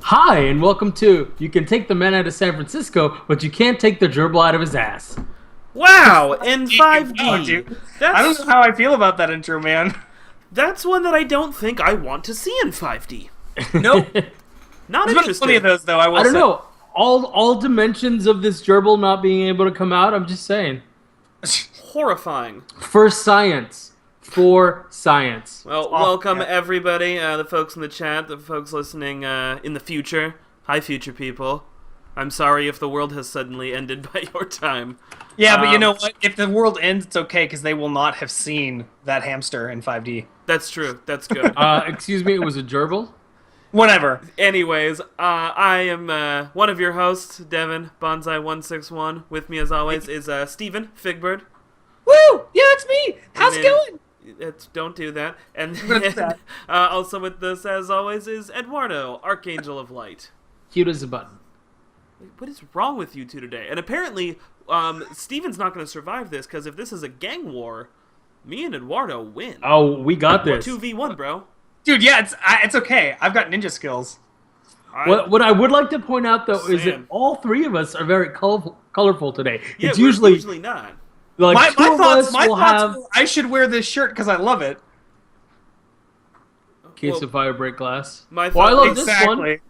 Hi, and welcome to You Can Take the Man Out of San Francisco, but you can't take the gerbil out of his ass. Wow, in Wow, 5D. dude. I don't know how I feel about that intro, man. That's one that I don't think I want to see in 5D. Nope. Not There's been interested. plenty of those, though, I will I don't say. know. All dimensions of this gerbil not being able to come out, I'm just saying. Horrifying. For science. For science. Well, awful, welcome yeah. everybody, the folks in the chat, the folks listening in the future. Hi, future people. I'm sorry if the world has suddenly ended by your time. Yeah, but you know what? If the world ends, it's okay, because they will not have seen that hamster in 5D. That's true. That's good. Excuse me, it was a gerbil? Whatever. Anyways, I am one of your hosts, Devin Bonsai161. With me, as always, is Steven Figbird. Woo! Yeah, it's me! How's it going? Don't do that. And gonna do that. also with us, as always, is Eduardo, Archangel of Light. Cute as a button. What is wrong with you two today? And apparently, Steven's not going to survive this, because if this is a gang war, me and Eduardo win. Oh, we got this. 2v1, bro. Dude, yeah, it's okay. I've got ninja skills. What I would like to point out, though, is that Sam. all three of us are very colorful today. Yeah, It's we're usually not. like My two of thoughts, us my will thoughts have were, I should wear this shirt because I love it. case Well, of fire break glass. my Well, I thought- love this one. Exactly.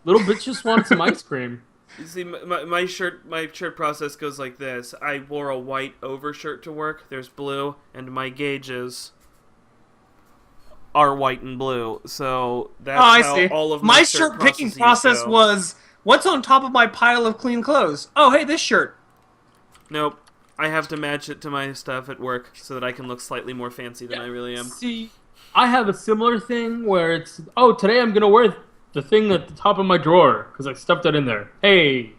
Little bitch just wanted some ice cream. You see, my shirt process goes like this. I wore a white overshirt to work. There's blue, and my gauges are white and blue. So that's Oh, I how see. all of My shirt picking process was, what's on top of my pile of clean clothes? Oh, hey, this shirt. Nope. I have to match it to my stuff at work so that I can look slightly more fancy than I really am. See, I have a similar thing where it's, oh, today I'm going to wear the thing at the top of my drawer because I stuffed it in there. Hey,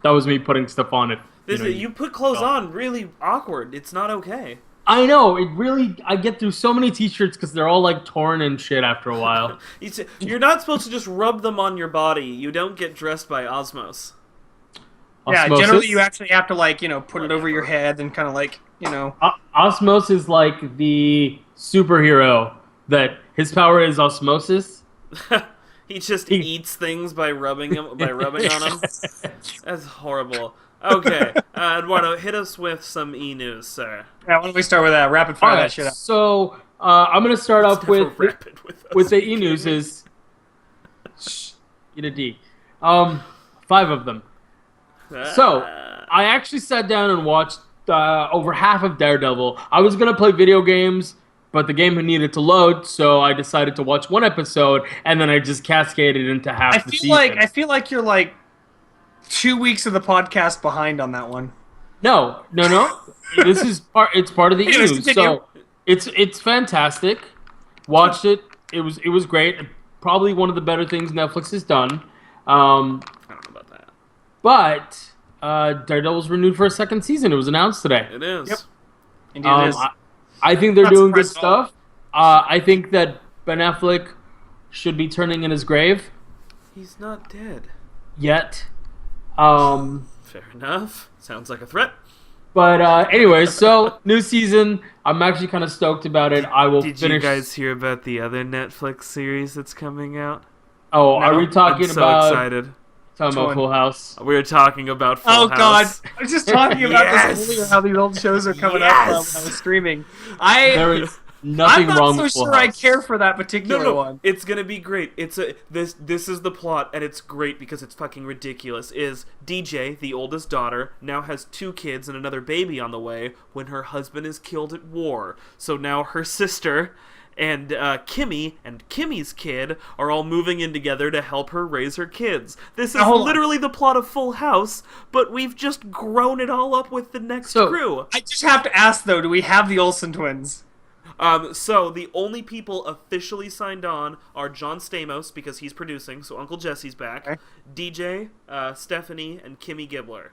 that was me putting stuff on it. You put clothes on really awkward. It's not okay. I know, it really, I get through so many t-shirts because they're all like torn and shit after a while. You're not supposed to just rub them on your body. You don't get dressed by osmos. Yeah, Osmosis. generally you actually have to, like, put it over your head and kind of like, Osmos is like the superhero that his power is osmosis. He just eats things by rubbing on them. That's horrible. Okay, Eduardo, hit us with some e-news, sir. Yeah, why don't we start with that? Rapid fire All that right, shit out. so I'm going to start off Never with rapid with us. the e-news is get a D. 5 of them. So, I actually sat down and watched over half of Daredevil. I was going to play video games, but the game needed to load, so I decided to watch one episode, and then I just cascaded into half the season. I feel like you're like 2 weeks of the podcast behind on that one. No. This is it's part of the Anyways, news. continue. So, it's fantastic. Watched it. It was great. Probably one of the better things Netflix has done. I don't know about that. But Daredevil's renewed for a second season. It was announced today. It is. Yep. Indeed it is. I think they're Not doing good surprised at all. stuff. I think that Ben Affleck should be turning in his grave He's not dead. yet. Fair enough. Sounds like a threat. But anyways, so new season. I'm actually kind of stoked about it. I will Did finish. you guys hear about the other Netflix series that's coming out? Oh, are we I'm talking so about excited. talking about one? Full House? We were talking about Full Oh House. God! I was just talking about Yes! this earlier. How these old shows are coming up Yes! when I was streaming. There is nothing I'm wrong not with so Full sure I House. care for that particular one. It's gonna be great. This is the plot, and it's great because it's fucking ridiculous. Is DJ, the oldest daughter, now has 2 kids and another baby on the way when her husband is killed at war. So now her sister and Kimmy and Kimmy's kid are all moving in together to help her raise her kids. This is Now, hold on. literally the plot of Full House, but we've just grown it all up with the next So- crew. I just have to ask though: do we have the Olsen twins? So the only people officially signed on are John Stamos, because he's producing, so Uncle Jesse's back, Okay. DJ, Stephanie, and Kimmy Gibbler.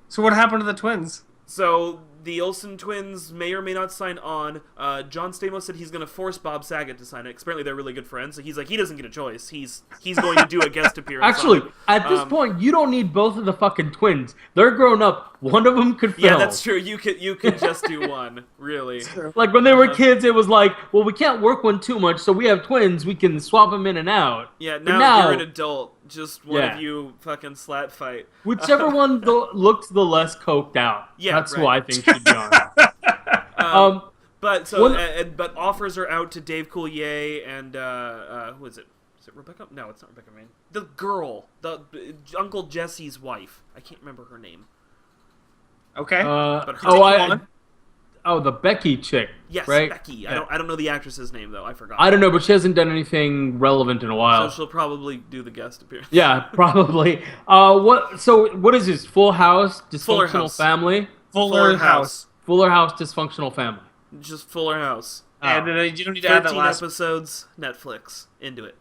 So what happened to the twins? So the Olsen twins may or may not sign on. John Stamos said he's going to force Bob Saget to sign it. Apparently, they're really good friends. So he's like, he doesn't get a choice. He's going to do a guest appearance. Actually, on it. at this point, you don't need both of the fucking twins. They're grown up. One of them could film. Yeah, that's true. You could just do one, really. Like when they were kids, it was like, well, we can't work one too much, so we have twins. We can swap them in and out. Yeah, But now you're an adult. Just one Yeah. of you fucking slat fight. Whichever one looked the less coked out. Yeah, that's who right. I think should be on. But but offers are out to Dave Coulier and who is it? Is it Rebecca? No, it's not Rebecca Main. The girl, the Uncle Jesse's wife. I can't remember her name. Okay. But her the Becky chick. yes, right? Becky. Yeah. I don't know the actress's name though. I forgot. I don't know, but she hasn't done anything relevant in a while. So she'll probably do the guest appearance. Yeah, probably. What is this? Full House, Fuller dysfunctional House. family. Fuller House. Fuller House, dysfunctional family. Just Fuller House. And you don't need to add that 13 last. episodes. Netflix. Into it.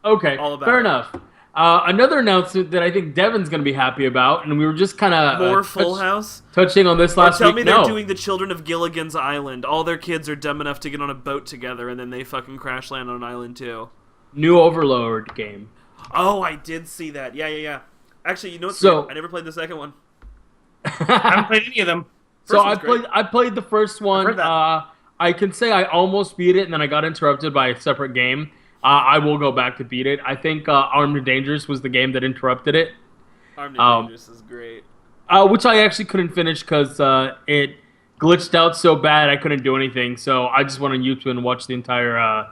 Okay, All about fair it. enough. Another announcement that I think Devin's going to be happy about, and we were just kind of More Full House. touching on this last Tell week. me they're No. doing the Children of Gilligan's Island. All their kids are dumb enough to get on a boat together, and then they fucking crash land on an island too. New Overlord game. Oh, I did see that. Yeah. Actually, you know what's So- weird? I never played the second one. I haven't played any of them. So First one's I played the first one. heard that. I can say I almost beat it, and then I got interrupted by a separate game. I will go back to beat it. I think Armed and Dangerous was the game that interrupted it, Armed and Dangerous is great. which I actually couldn't finish because it glitched out so bad I couldn't do anything. So I just went on YouTube and watched the entire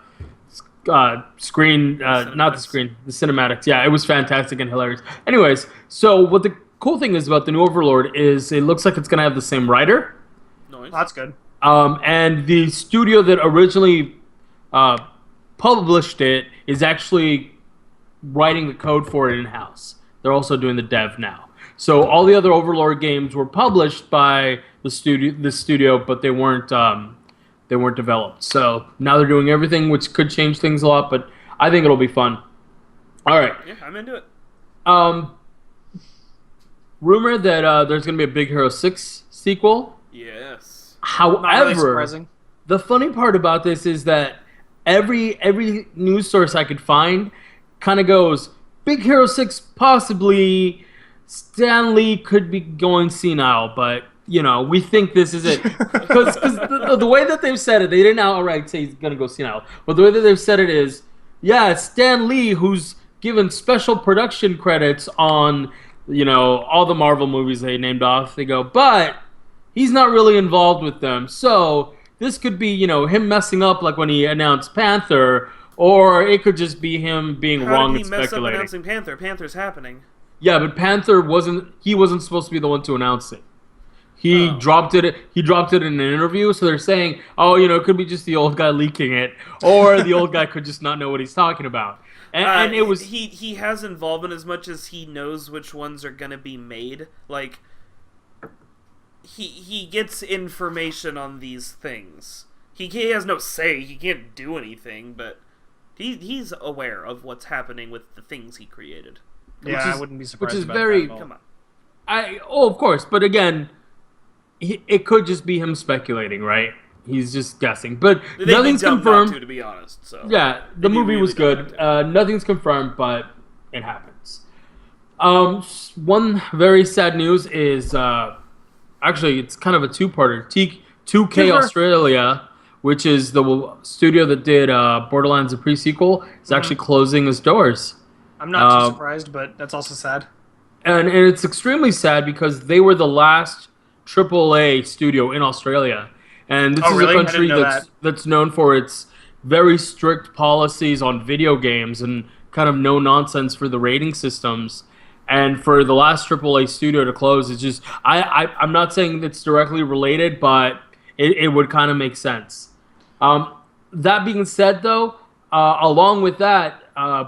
screen, not the screen, the cinematics. Yeah, it was fantastic and hilarious. Anyways, so what the cool thing is about the New Overlord is it looks like it's going to have the same writer. Nice. That's good. And the studio that originally published it is actually writing the code for it in-house. They're also doing the dev now. So all the other Overlord games were published by the studio, but they weren't developed. So now they're doing everything, which could change things a lot, but I think it'll be fun. All right. Yeah, I'm into it. Rumor that there's going to be a Big Hero 6 sequel. Yes. Not really However, surprising. the funny part about this is that every news source I could find kind of goes, Big Hero 6 possibly, Stan Lee could be going senile, but, you know, we think this is it. Because the way that they've said it, they didn't outright say he's going to go senile, but the way that they've said it is, yeah, it's Stan Lee who's given special production credits on, you know, all the Marvel movies they named off. They go, but he's not really involved with them, so this could be, you know, him messing up like when he announced Panther, or it could just be him being wrong How and did he mess up speculating. announcing Panther? Panther's happening. Yeah, but Panther wasn't supposed to be the one to announce it. He dropped it in an interview, so they're saying, oh, you know, it could be just the old guy leaking it, or the old guy could just not know what he's talking about. And it was he has involvement as much as he knows which ones are gonna be made. Like he gets information on these things. He has no say. He can't do anything, but he's aware of what's happening with the things he created. Yeah, I wouldn't be surprised. which is about very- that at all. Come on. of course, but again, it could just be him speculating, right? He's just guessing, but They'd be nothing's dumb confirmed. not to be honest. So Yeah, the They'd be movie really was dumb good. not to. Nothing's confirmed, but it happens. One very sad news is actually it's kind of a two-parter. 2K Super. Australia, which is the studio that did Borderlands the pre-sequel, is actually closing its doors. I'm not too surprised, but that's also sad. And it's extremely sad because they were the last AAA studio in Australia. And this Oh, is really? a I country didn't know that's known for its very strict policies on video games and kind of no nonsense for the rating systems. And for the last AAA studio to close, it's just I'm not saying it's directly related, but it would kind of make sense. That being said, though, along with that,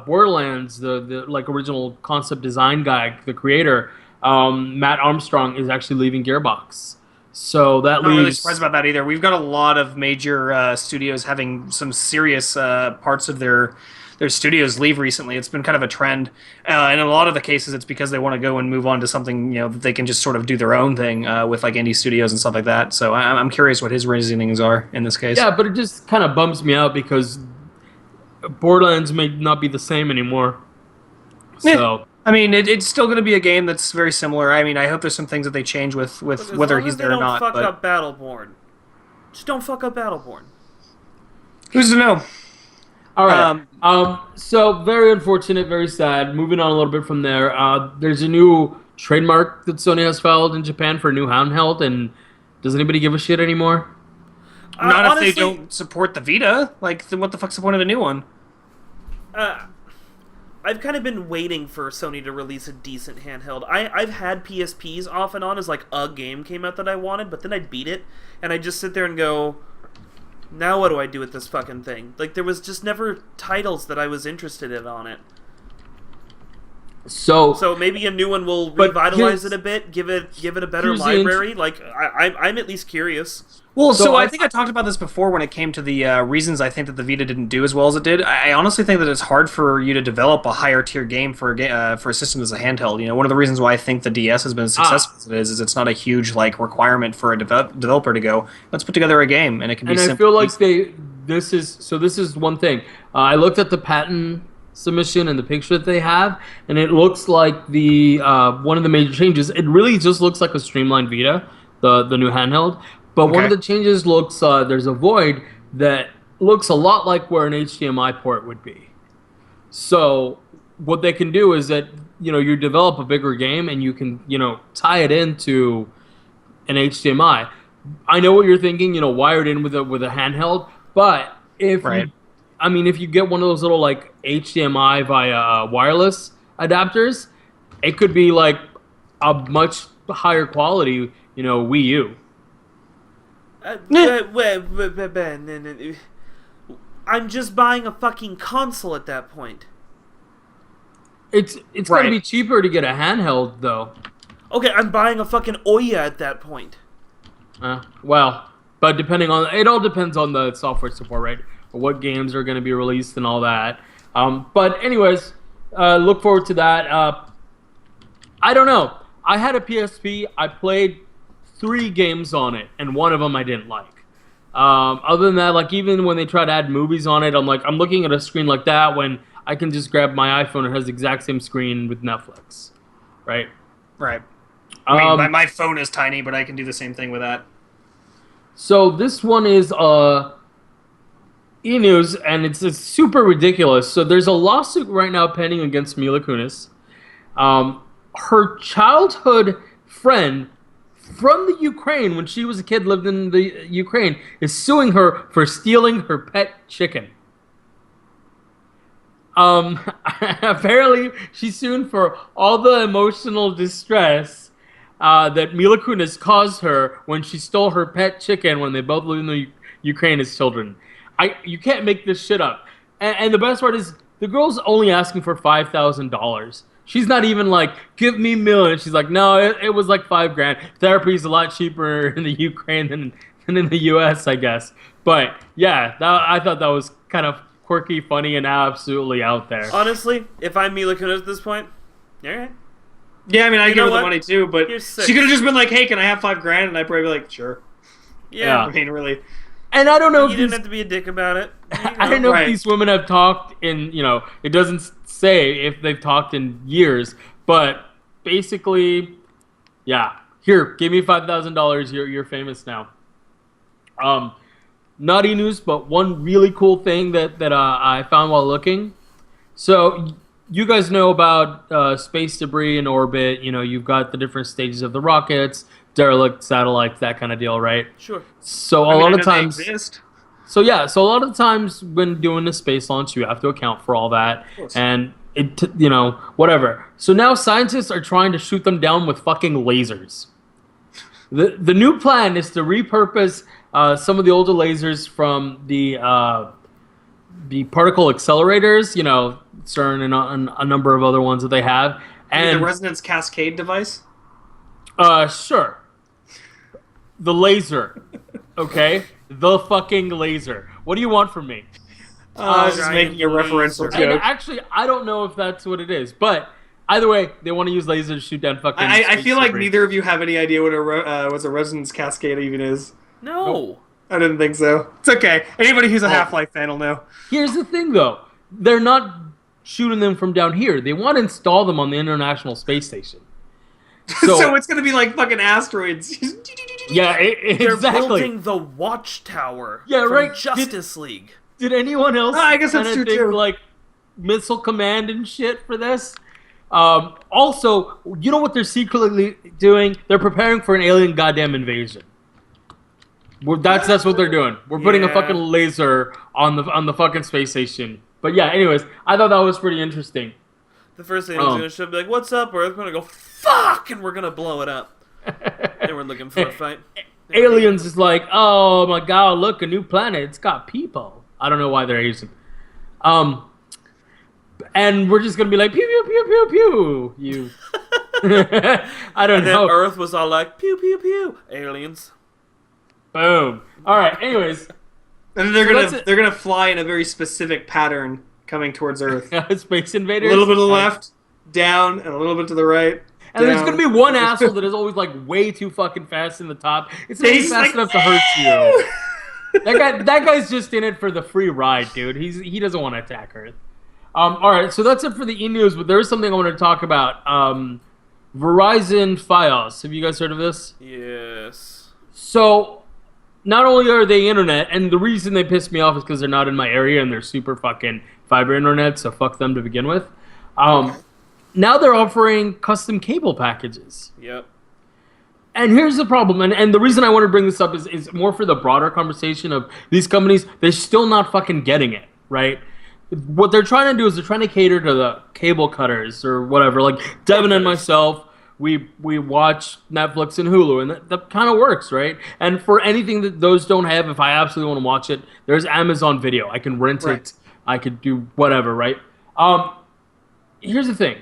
Borderlands, the like original concept design guy, the creator, Matt Armstrong is actually leaving Gearbox. So that I'm not really leaves. surprised about that either. We've got a lot of major studios having some serious parts of their their studios leave recently. It's been kind of a trend, and in a lot of the cases, it's because they want to go and move on to something that they can just sort of do their own thing with like indie studios and stuff like that. So I'm curious what his reasonings are in this case. Yeah, but it just kind of bums me out because Borderlands may not be the same anymore. So. I mean, it's still going to be a game that's very similar. I mean, I hope there's some things that they change with whether he's there or not. Don't fuck up Battleborn. Just don't fuck up Battleborn. Who's to know? All right. So very unfortunate, very sad. Moving on a little bit from there. There's a new trademark that Sony has filed in Japan for a new handheld, and does anybody give a shit anymore? Not honestly, if they don't support the Vita. Like, what the fuck's the point of a new one? I've kind of been waiting for Sony to release a decent handheld. I've had PSPs off and on as like a game came out that I wanted, but then I'd beat it, and I'd just sit there and go, now what do I do with this fucking thing? Like, there was just never titles that I was interested in on it. So maybe a new one will revitalize it a bit, give it a better library. Like, I'm at least curious. Well, so I think I talked about this before when it came to the reasons I think that the Vita didn't do as well as it did. I honestly think that it's hard for you to develop a higher tier game for a system as a handheld. One of the reasons why I think the DS has been as successful as it is it's not a huge like requirement for a developer to go, let's put together a game, and it can be simple. And I feel like this is one thing. I looked at the patent submission and the picture that they have, and it looks like the one of the major changes. It really just looks like a streamlined Vita, the new handheld. But one of the changes looks there's a void that looks a lot like where an HDMI port would be. So what they can do is that you develop a bigger game and you can tie it into an HDMI. I know what you're thinking, wired in with a handheld, but if you get one of those little like HDMI via wireless adapters, it could be like a much higher quality, Wii U. I'm just buying a fucking console at that point. It's going to be cheaper to get a handheld though. Okay, I'm buying a fucking Ouya at that point. Well, but it all depends on the software support, right? What games are going to be released and all that. But anyways, look forward to that. I don't know. I had a PSP. I played 3 games on it, and one of them I didn't like. Other than that, like even when they try to add movies on it, I'm looking at a screen like that when I can just grab my iPhone. It has the exact same screen with Netflix, right? Right. I mean, my phone is tiny, but I can do the same thing with that. So this one is e-news, and it's super ridiculous. So there's a lawsuit right now pending against Mila Kunis. Her childhood friend from the Ukraine, when she was a kid, lived in the Ukraine, is suing her for stealing her pet chicken. Apparently, she's suing for all the emotional distress that Mila Kunis caused her when she stole her pet chicken when they both lived in the Ukraine as children. You can't make this shit up. And the best part is, the girl's only asking for $5,000. She's not even like, give me millions. She's like, no, it was like $5,000. Therapy is a lot cheaper in the Ukraine than in the U.S., I guess. But yeah, I thought that was kind of quirky, funny, and absolutely out there. Honestly, if I'm Mila Kunis at this point, all right. Yeah, I mean, I give her the money too, but she could have just been like, hey, can I have $5,000? And I'd probably be like, sure. Yeah. I mean, really. And I don't know if you didn't have to be a dick about it. I don't know if these women have talked in, it doesn't say if they've talked in years, but basically, yeah. Here, give me $5,000. You're famous now. Naughty news, but one really cool thing that I found while looking. So you guys know about space debris in orbit. You've got the different stages of the rockets, derelict satellites, that kind of deal, right? Sure. So a lot of times, so a lot of the times when doing a space launch, you have to account for all that, and whatever. So now scientists are trying to shoot them down with fucking lasers. The new plan is to repurpose some of the older lasers from the particle accelerators, CERN and a number of other ones that they have, and the resonance cascade device. Sure. The laser. Okay? The fucking laser. What do you want from me? I was just Giant making a referential laser. And joke. actually, I don't know if that's what it is, but either way, they want to use lasers to shoot down fucking. I space feel like debris. neither of you have any idea what a resonance cascade even is. No. I didn't think so. It's okay. Anybody who's a Half-Life fan will know. Here's the thing, though. They're not shooting them from down here. They want to install them on the International Space Station. So it's gonna be like fucking asteroids. Yeah, They're exactly. building the Watchtower. Yeah, from right. Justice League. Did anyone else? I guess that's kinda true, think, too. like Missile Command and shit for this. Also, you know what they're secretly doing? They're preparing for an alien goddamn invasion. That's what they're doing. We're putting a Yeah. fucking laser on the fucking space station. But yeah, anyways, I thought that was pretty interesting. The first thing was gonna show be like, "What's up?" Earth gonna go, "Fuck," and we're gonna blow it up. And we're looking for a fight. Aliens is like, oh my god, look, a new planet. It's got people. I don't know why they're Asian. And we're just gonna be like, pew pew pew pew pew. You. I don't And then know. Earth was all like, "Pew pew pew." Aliens. Boom. All right. Anyways, And they're So gonna that's it. they're gonna fly in a very specific pattern coming towards Earth. Space A Invaders. little bit to the left, down, and a little bit to the right. And there's down. gonna be one asshole that is always like way too fucking fast in the top. It's not He's fast like, enough to hurt you. That guy's just in it for the free ride, dude. He doesn't want to attack Earth. All right, so that's it for the e-news. But there is something I want to talk about. Verizon Fios. Have you guys heard of this? Yes. So, not only are they internet, and the reason they piss me off is because they're not in my area and they're super fucking fiber internet. So fuck them to begin with. Now they're offering custom cable packages. Yep. And here's the problem, and the reason I want to bring this up is more for the broader conversation of these companies. They're still not fucking getting it, right? What they're trying to do is they're trying to cater to the cable cutters or whatever. Like Devin and myself, we watch Netflix and Hulu, and that kind of works, right? And for anything that those don't have, if I absolutely want to watch it, there's Amazon Video. I can rent Right. it. I could do whatever, right? Here's the thing.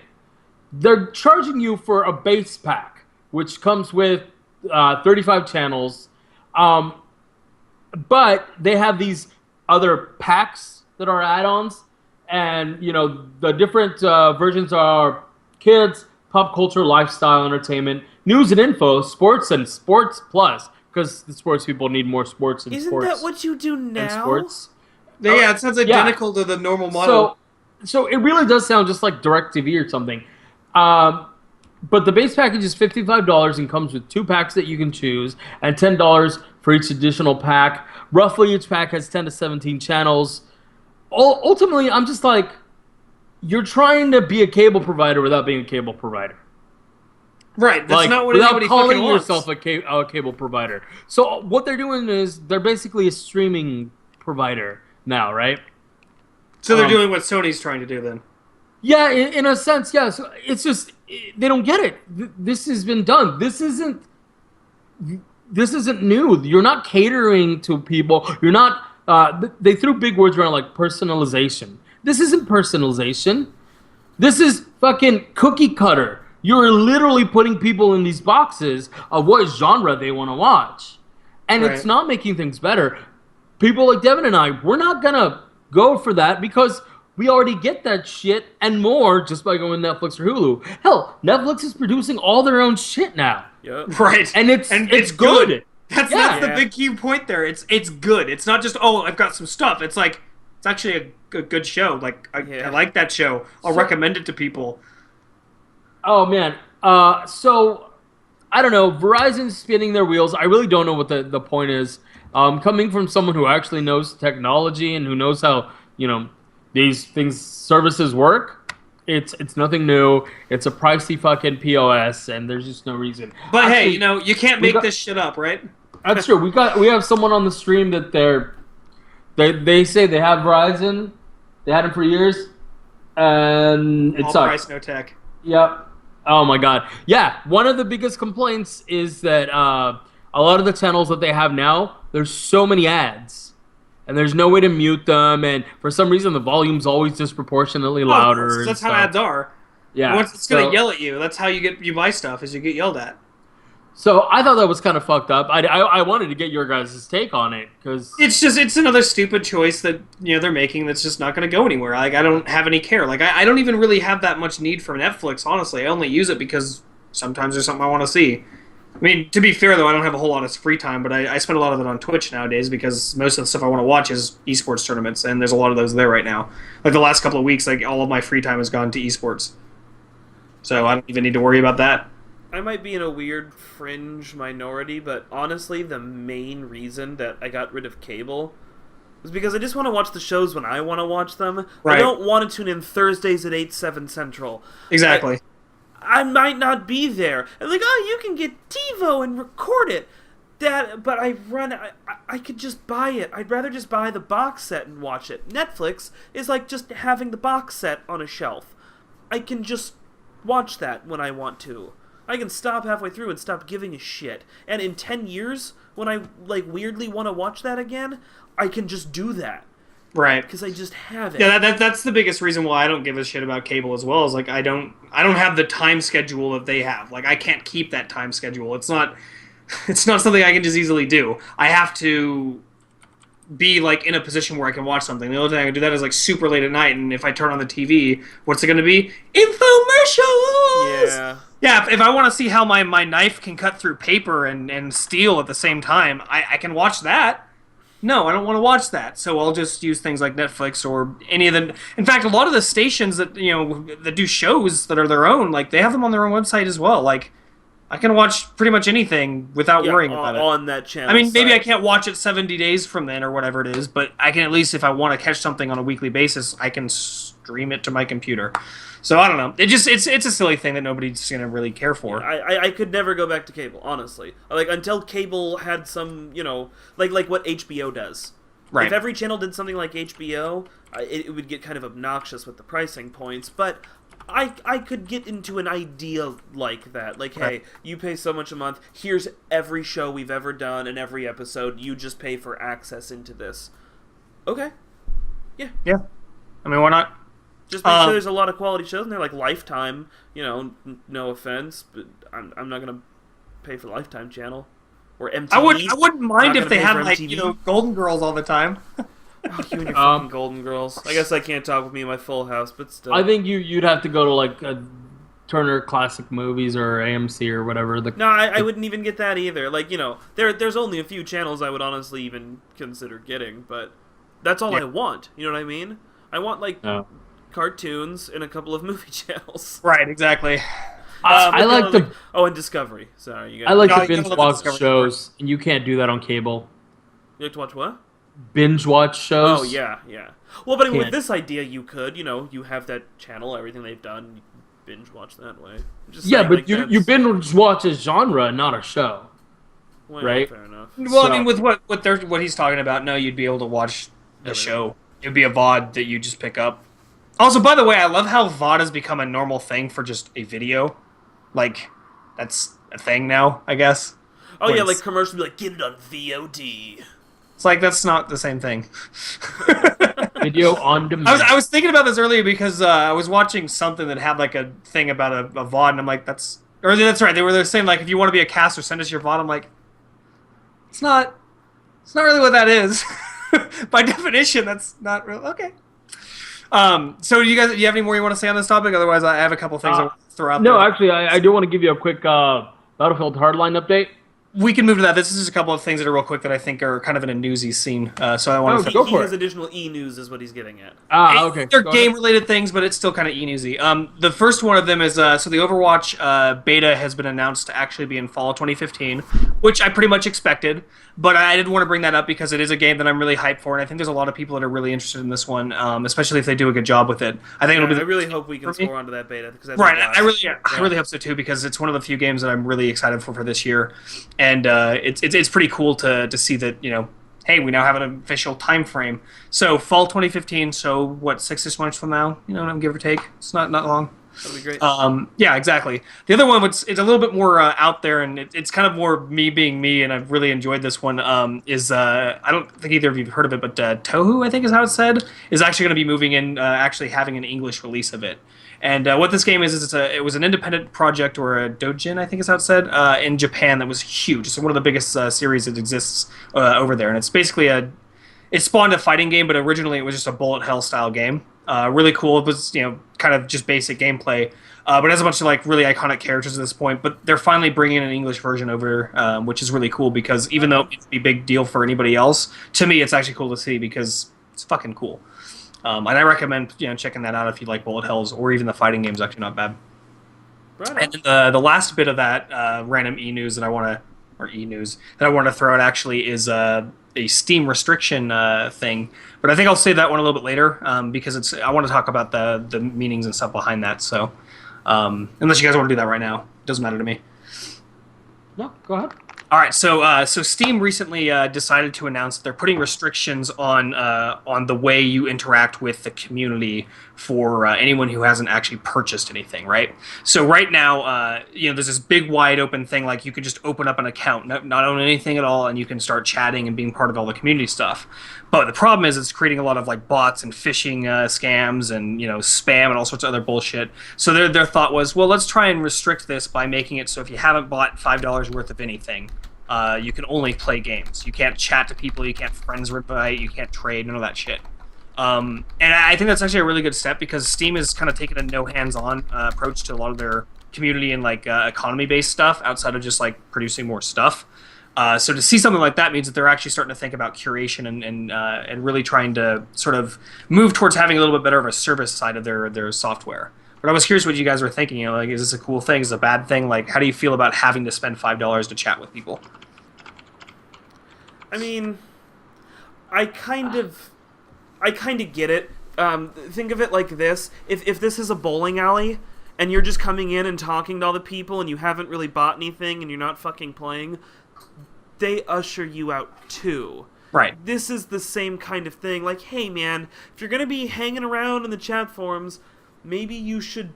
They're charging you for a base pack, which comes with 35 channels. But they have these other packs that are add-ons. And, you know, the different versions are kids, pop culture, lifestyle, entertainment, news and info, sports, and sports plus. Because the sports people need more sports and Isn't sports that what you do now? and sports. Yeah, it sounds identical to the normal model. So it really does sound just like DirecTV or something. But the base package is $55 and comes with 2 packs that you can choose and $10 for each additional pack. Roughly, each pack has 10 to 17 channels. Ultimately, I'm just like, you're trying to be a cable provider without being a cable provider. Right, that's Like, not what without anybody calling fucking wants. yourself a cable provider. So what they're doing is they're basically a streaming provider now, right? So they're doing what Sony's trying to do then. Yeah, in a sense, yes. It's just they don't get it. This has been done. This isn't new. You're not catering to people. You're not. They threw big words around like personalization. This isn't personalization. This is fucking cookie cutter. You're literally putting people in these boxes of what genre they want to watch, and it's Right. not making things better. People like Devin and I, we're not gonna go for that because we already get that shit and more just by going Netflix or Hulu. Hell, Netflix is producing all their own shit now, Yep. Right. and it's good. That's Yeah. the big key point there. It's good. It's not just, oh, I've got some stuff. It's like, it's actually a good show. Like, I like that show. I'll recommend it to people. Oh man. So I don't know. Verizon's spinning their wheels. I really don't know what the point is. Coming from someone who actually knows technology and who knows how, you know, these services work, it's nothing new. It's a pricey fucking POS, and there's just no reason. But hey, Actually, you know, you can't we make got- this shit up, right? That's true. We have someone on the stream that they say they have Verizon. They had it for years, and it All sucks. price, no tech. Yep. Oh my god. Yeah. One of the biggest complaints is that a lot of the channels that they have now, there's so many ads, and there's no way to mute them, and for some reason the volume's always disproportionately Oh, of louder. course, and that's how stuff. ads are. Yeah. Once it's gonna so- yell at you, that's how you buy stuff, is you get yelled at. So I thought that was kind of fucked up. I wanted to get your guys' take on it because It's another stupid choice that they're making that's just not going to go anywhere. Like I don't have any care. Like I don't even really have that much need for Netflix. Honestly, I only use it because sometimes there's something I want to see. I mean, to be fair though, I don't have a whole lot of free time, but I spend a lot of it on Twitch nowadays because most of the stuff I want to watch is esports tournaments, and there's a lot of those there right now. Like the last couple of weeks, like all of my free time has gone to esports, so I don't even need to worry about that. I might be in a weird fringe minority, but honestly, the main reason that I got rid of cable was because I just want to watch the shows when I want to watch them. Right. I don't want to tune in Thursdays at 8, 7 Central. Exactly. I might not be there. And like, oh, you can get TiVo and record it. But I could just buy it. I'd rather just buy the box set and watch it. Netflix is like just having the box set on a shelf. I can just watch that when I want to. I can stop halfway through and stop giving a shit. And in 10 years, when I like weirdly want to watch that again, I can just do that. Right. Because I just have it. Yeah, that's the biggest reason why I don't give a shit about cable as well. Is like I don't have the time schedule that they have. Like I can't keep that time schedule. It's not something I can just easily do. I have to be like in a position where I can watch something. The only thing I can do that is like super late at night, and if I turn on the TV, what's it going to be? Infomercials. Yeah. Yeah, if I want to see how my knife can cut through paper and steel at the same time, I can watch that. No, I don't want to watch that, so I'll just use things like Netflix or any of the... In fact, a lot of the stations that that do shows that are their own, like they have them on their own website as well. Like I can watch pretty much anything without worrying about it. On that channel. I mean, maybe I can't watch it 70 days from then or whatever it is, but I can at least, if I want to catch something on a weekly basis, I can stream it to my computer. So I don't know. It's a silly thing that nobody's gonna really care for. I could never go back to cable, honestly. Like until cable had some, like what HBO does. Right. If every channel did something like HBO, it would get kind of obnoxious with the pricing points. But I could get into an idea like that. Like, hey, you pay so much a month. Here's every show we've ever done and every episode. You just pay for access into this. Okay. Yeah. Yeah. I mean, why not? Just make sure there's a lot of quality shows in there, like Lifetime. No offense, but I'm not gonna pay for Lifetime channel or MTV. I wouldn't mind if they had like MTV. Golden Girls all the time. Oh, you and your fucking Golden Girls. I guess I can't talk with me in my Full House, but still. I think you'd have to go to like Turner Classic Movies or AMC or whatever. No, I wouldn't even get that either. Like there's only a few channels I would honestly even consider getting, but that's all I want. You know what I mean? I want like. Oh. Cartoons and a couple of movie channels. Right, exactly. I like the... and Discovery. Sorry, you guys. I like to you binge gotta look at watch Discovery shows, and you can't do that on cable. You like to watch what? Binge watch shows. Oh, yeah. Well, but I mean, with Can't. this idea, you could, you have that channel, everything they've done, you can binge watch that way. Just Yeah, saying, but like, you binge watch a genre, not a show. well, right? Fair enough. Well, So- I mean, with what he's talking about, no, you'd be able to watch the show. It'd be a VOD that you just pick up. Also, by the way, I love how VOD has become a normal thing for just a video. Like, that's a thing now, I guess. Oh, yeah, Where like commercials be like, get it on VOD. it's like that's not the same thing. Video on demand. I was thinking about this earlier because I was watching something that had like a thing about a VOD, and I'm like, that's right. They were saying like, if you want to be a caster, send us your VOD. I'm like, it's not really what that is. By definition, that's not real. Okay. So do you have any more you want to say on this topic? Otherwise, I have a couple things I want to throw out No, there. actually, I do want to give you a quick Battlefield Hardline update. We can move to that. This is just a couple of things that are real quick that I think are kind of in a newsy scene. So I want to. Go He for has it. additional e-news is what he's getting at. Okay. They're Go ahead. game-related things, but it's still kind of e-newsy. The first one of them is so the Overwatch beta has been announced to actually be in fall 2015, which I pretty much expected. But I did want to bring that up because it is a game that I'm really hyped for, and I think there's a lot of people that are really interested in this one, especially if they do a good job with it. I think it'll be. I really hope we can score onto that beta because that's Right, awesome. I really hope so too because it's one of the few games that I'm really excited for this year, and it's pretty cool to see that hey, we now have an official time frame. So fall 2015. So what, 6 months from now? Give or take. It's not long. That'll be great. Yeah, exactly. The other one, it's a little bit more out there, and it's kind of more me being me, and I've really enjoyed this one. Is I don't think either of you have heard of it, but Touhou, I think is how it's said, is actually going to be moving in, actually having an English release of it. And what this game is it was an independent project, or a dojin, I think is how it said, in Japan, that was huge. It's one of the biggest series that exists over there, and it's basically it spawned a fighting game, but originally it was just a bullet hell style game. Really cool. It was, kind of just basic gameplay, but it has a bunch of like really iconic characters at this point. But they're finally bringing an English version over, which is really cool because even though it's a big deal for anybody else, to me it's actually cool to see because it's fucking cool. And I recommend checking that out if you like bullet hells, or even the fighting game's actually not bad. Right. And the last bit of that random e-news that I want to throw out actually is a Steam restriction thing, but I think I'll save that one a little bit later because I want to talk about the meanings and stuff behind that. So unless you guys want to do that right now, it doesn't matter to me. No, go ahead. All right, so Steam recently decided to announce that they're putting restrictions on the way you interact with the community for anyone who hasn't actually purchased anything, right? So right now, there's this big wide open thing, like you could just open up an account, not own anything at all, and you can start chatting and being part of all the community stuff. But the problem is it's creating a lot of like bots and phishing scams and spam and all sorts of other bullshit. So their thought was, well, let's try and restrict this by making it so if you haven't bought $5 worth of anything, you can only play games. You can't chat to people, you can't friends invite, you can't trade, none of that shit. And I think that's actually a really good step because Steam is kind of taking a no hands-on approach to a lot of their community and like economy-based stuff outside of just like producing more stuff. So to see something like that means that they're actually starting to think about curation and really trying to sort of move towards having a little bit better of a service side of their software. But I was curious what you guys were thinking. Like, is this a cool thing? Is it a bad thing? Like, how do you feel about having to spend $5 to chat with people? I mean, I kind of get it. Think of it like this: if this is a bowling alley and you're just coming in and talking to all the people and you haven't really bought anything and you're not fucking playing, they usher you out too. Right. This is the same kind of thing. Like, hey man, if you're gonna be hanging around in the chat forums, maybe you should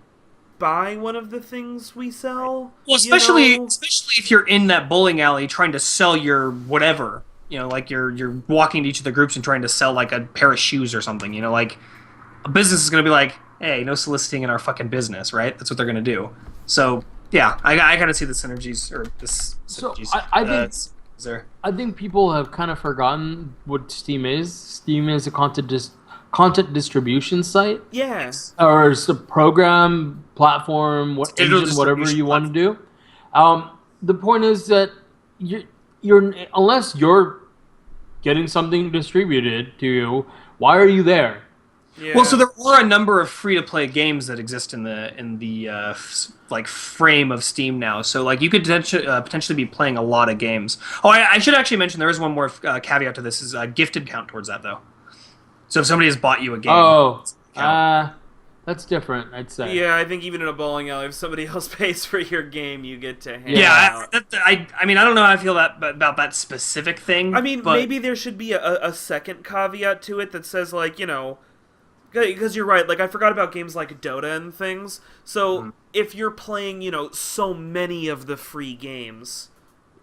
buy one of the things we sell. Well, especially if you're in that bowling alley trying to sell your whatever. Like you're walking to each of the groups and trying to sell like a pair of shoes or something. Like a business is going to be like, hey, no soliciting in our fucking business, right? That's what they're going to do. So yeah, I kind of see the synergies or this. So synergies. I think people have kind of forgotten what Steam is. Steam is a content distribution site. Yes. Or it's a program, platform, whatever you want to do. The point is that you're unless you're getting something distributed to you, why are you there? Yeah. Well, so there are a number of free-to-play games that exist in the like frame of Steam now. So like you could potentially be playing a lot of games. Oh, I should actually mention there is one more caveat to this: is gifted count towards that though. So if somebody has bought you a game, that's different, I'd say. Yeah, I think even in a bowling alley, if somebody else pays for your game, you get to hang out. out. I mean, I don't know how I feel about that specific thing. I mean, maybe there should be a second caveat to it that says, like, because you're right, like, I forgot about games like Dota and things. So if you're playing, so many of the free games,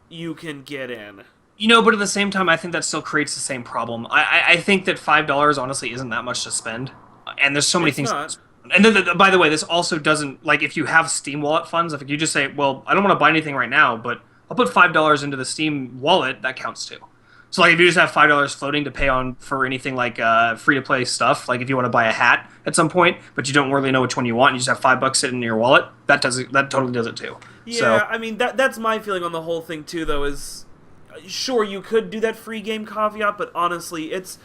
you can get in. But at the same time, I think that still creates the same problem. I think that $5 honestly isn't that much to spend. And there's so many things. Not. And then, by the way, this also doesn't, like, if you have Steam Wallet funds, if you just say, well, I don't want to buy anything right now, but I'll put $5 into the Steam Wallet, that counts too. So, like, if you just have $5 floating to pay on for anything like free-to-play stuff, like if you want to buy a hat at some point, but you don't really know which one you want, and you just have $5 sitting in your wallet, that totally does it too. Yeah, so, I mean, that's my feeling on the whole thing too, though, is, sure, you could do that free game caveat, but honestly, it's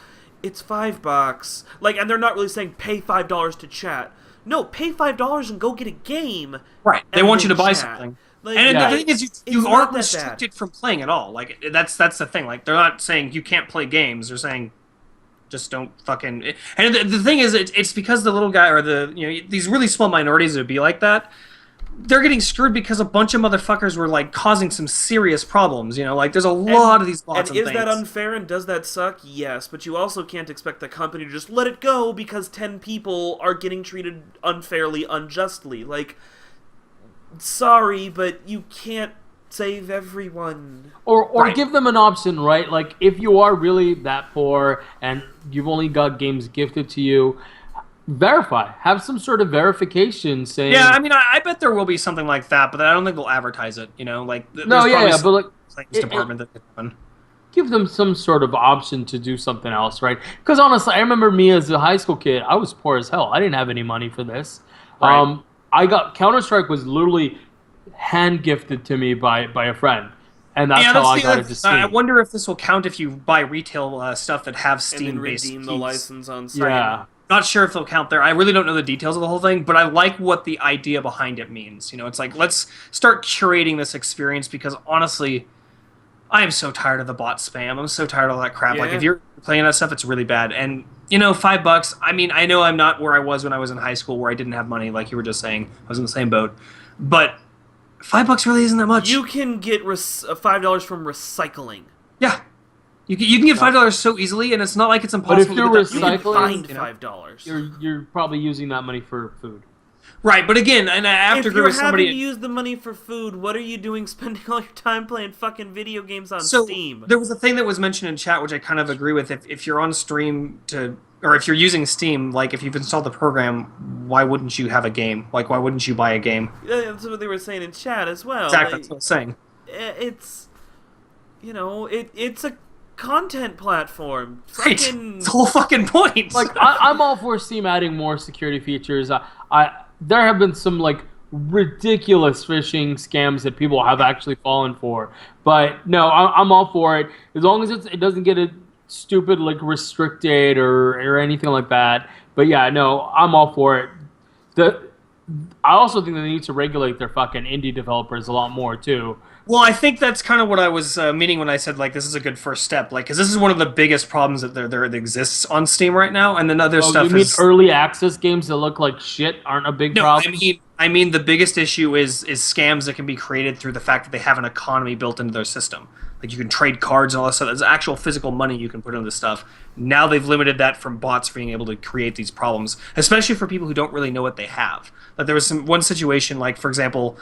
$5. Like, and they're not really saying pay $5 to chat. No, pay $5 and go get a game. Right. They want you to buy something. Like, and the thing is, you aren't that restricted bad. from playing at all. Like that's the thing. Like they're not saying you can't play games. They're saying just don't fucking. And the thing is, it's because the little guy or these really small minorities that would be like that. They're getting screwed because a bunch of motherfuckers were like causing some serious problems. Like there's a lot of these bots and is things. that unfair and does that suck? Yes, but you also can't expect the company to just let it go because 10 people are getting treated unfairly, unjustly. Like, sorry, but you can't save everyone. Or Right. give them an option, right? Like, if you are really that poor and you've only got games gifted to you, verify. Have some sort of verification saying. Yeah, I mean, I bet there will be something like that, but I don't think they'll advertise it. You know, like No, yeah, but like claims department that could happen. give them some sort of option to do something else, right? Because honestly, I remember me as a high school kid. I was poor as hell. I didn't have any money for this. Right. I got Counter-Strike was literally hand gifted to me by a friend, and that's how I got into Steam. I wonder if this will count if you buy retail stuff that have And then Steam-based redeem the keys. license on Steam. Yeah. Not sure if they'll count there. I really don't know the details of the whole thing, but I like what the idea behind it means. You know, it's like, let's start curating this experience because honestly, I am so tired of the bot spam. I'm so tired of all that crap. Like, Yeah. if you're playing that stuff, it's really bad. And, you know, $5, I mean, I know I'm not where I was when I was in high school where I didn't have money, like you were just saying. I was in the same boat. But $5 really isn't that much. You can get $5 from recycling. Yeah. You can get $5 so easily, and it's not like it's But if impossible you're to get that. You can Recycling, find you know? $5. You're probably using that money for food. Right, but again, and I have to If agree you're with having somebody. to use the money for food, what are you doing spending all your time playing fucking video games on So Steam? there was a thing that was mentioned in chat, which I kind of agree with. If you're on stream or if you're using Steam, like if you've installed the program, why wouldn't you have a game? Like, why wouldn't you buy a game? That's what they were saying in chat as well. Exactly, that's what I was saying. It's, you know, it's a content platform. Right, Fucking- it's the whole fucking point. Like I'm all for Steam adding more security features. There have been some like ridiculous phishing scams that people have actually fallen for, but no, I'm all for it as long as it doesn't get a stupid like restricted or anything like that. But yeah, no, I'm all for it. I also think they need to regulate their fucking indie developers a lot more too. Well, I think that's kind of what I was meaning when I said like this is a good first step, like because this is one of the biggest problems that there exists on Steam right now, and then other stuff you mean is early access games that look like shit aren't a big no. problem? I mean the biggest issue is scams that can be created through the fact that they have an economy built into their system. Like you can trade cards and all that stuff. There's actual physical money you can put into stuff. Now they've limited that from bots being able to create these problems, especially for people who don't really know what they have. Like there was one situation, like for example.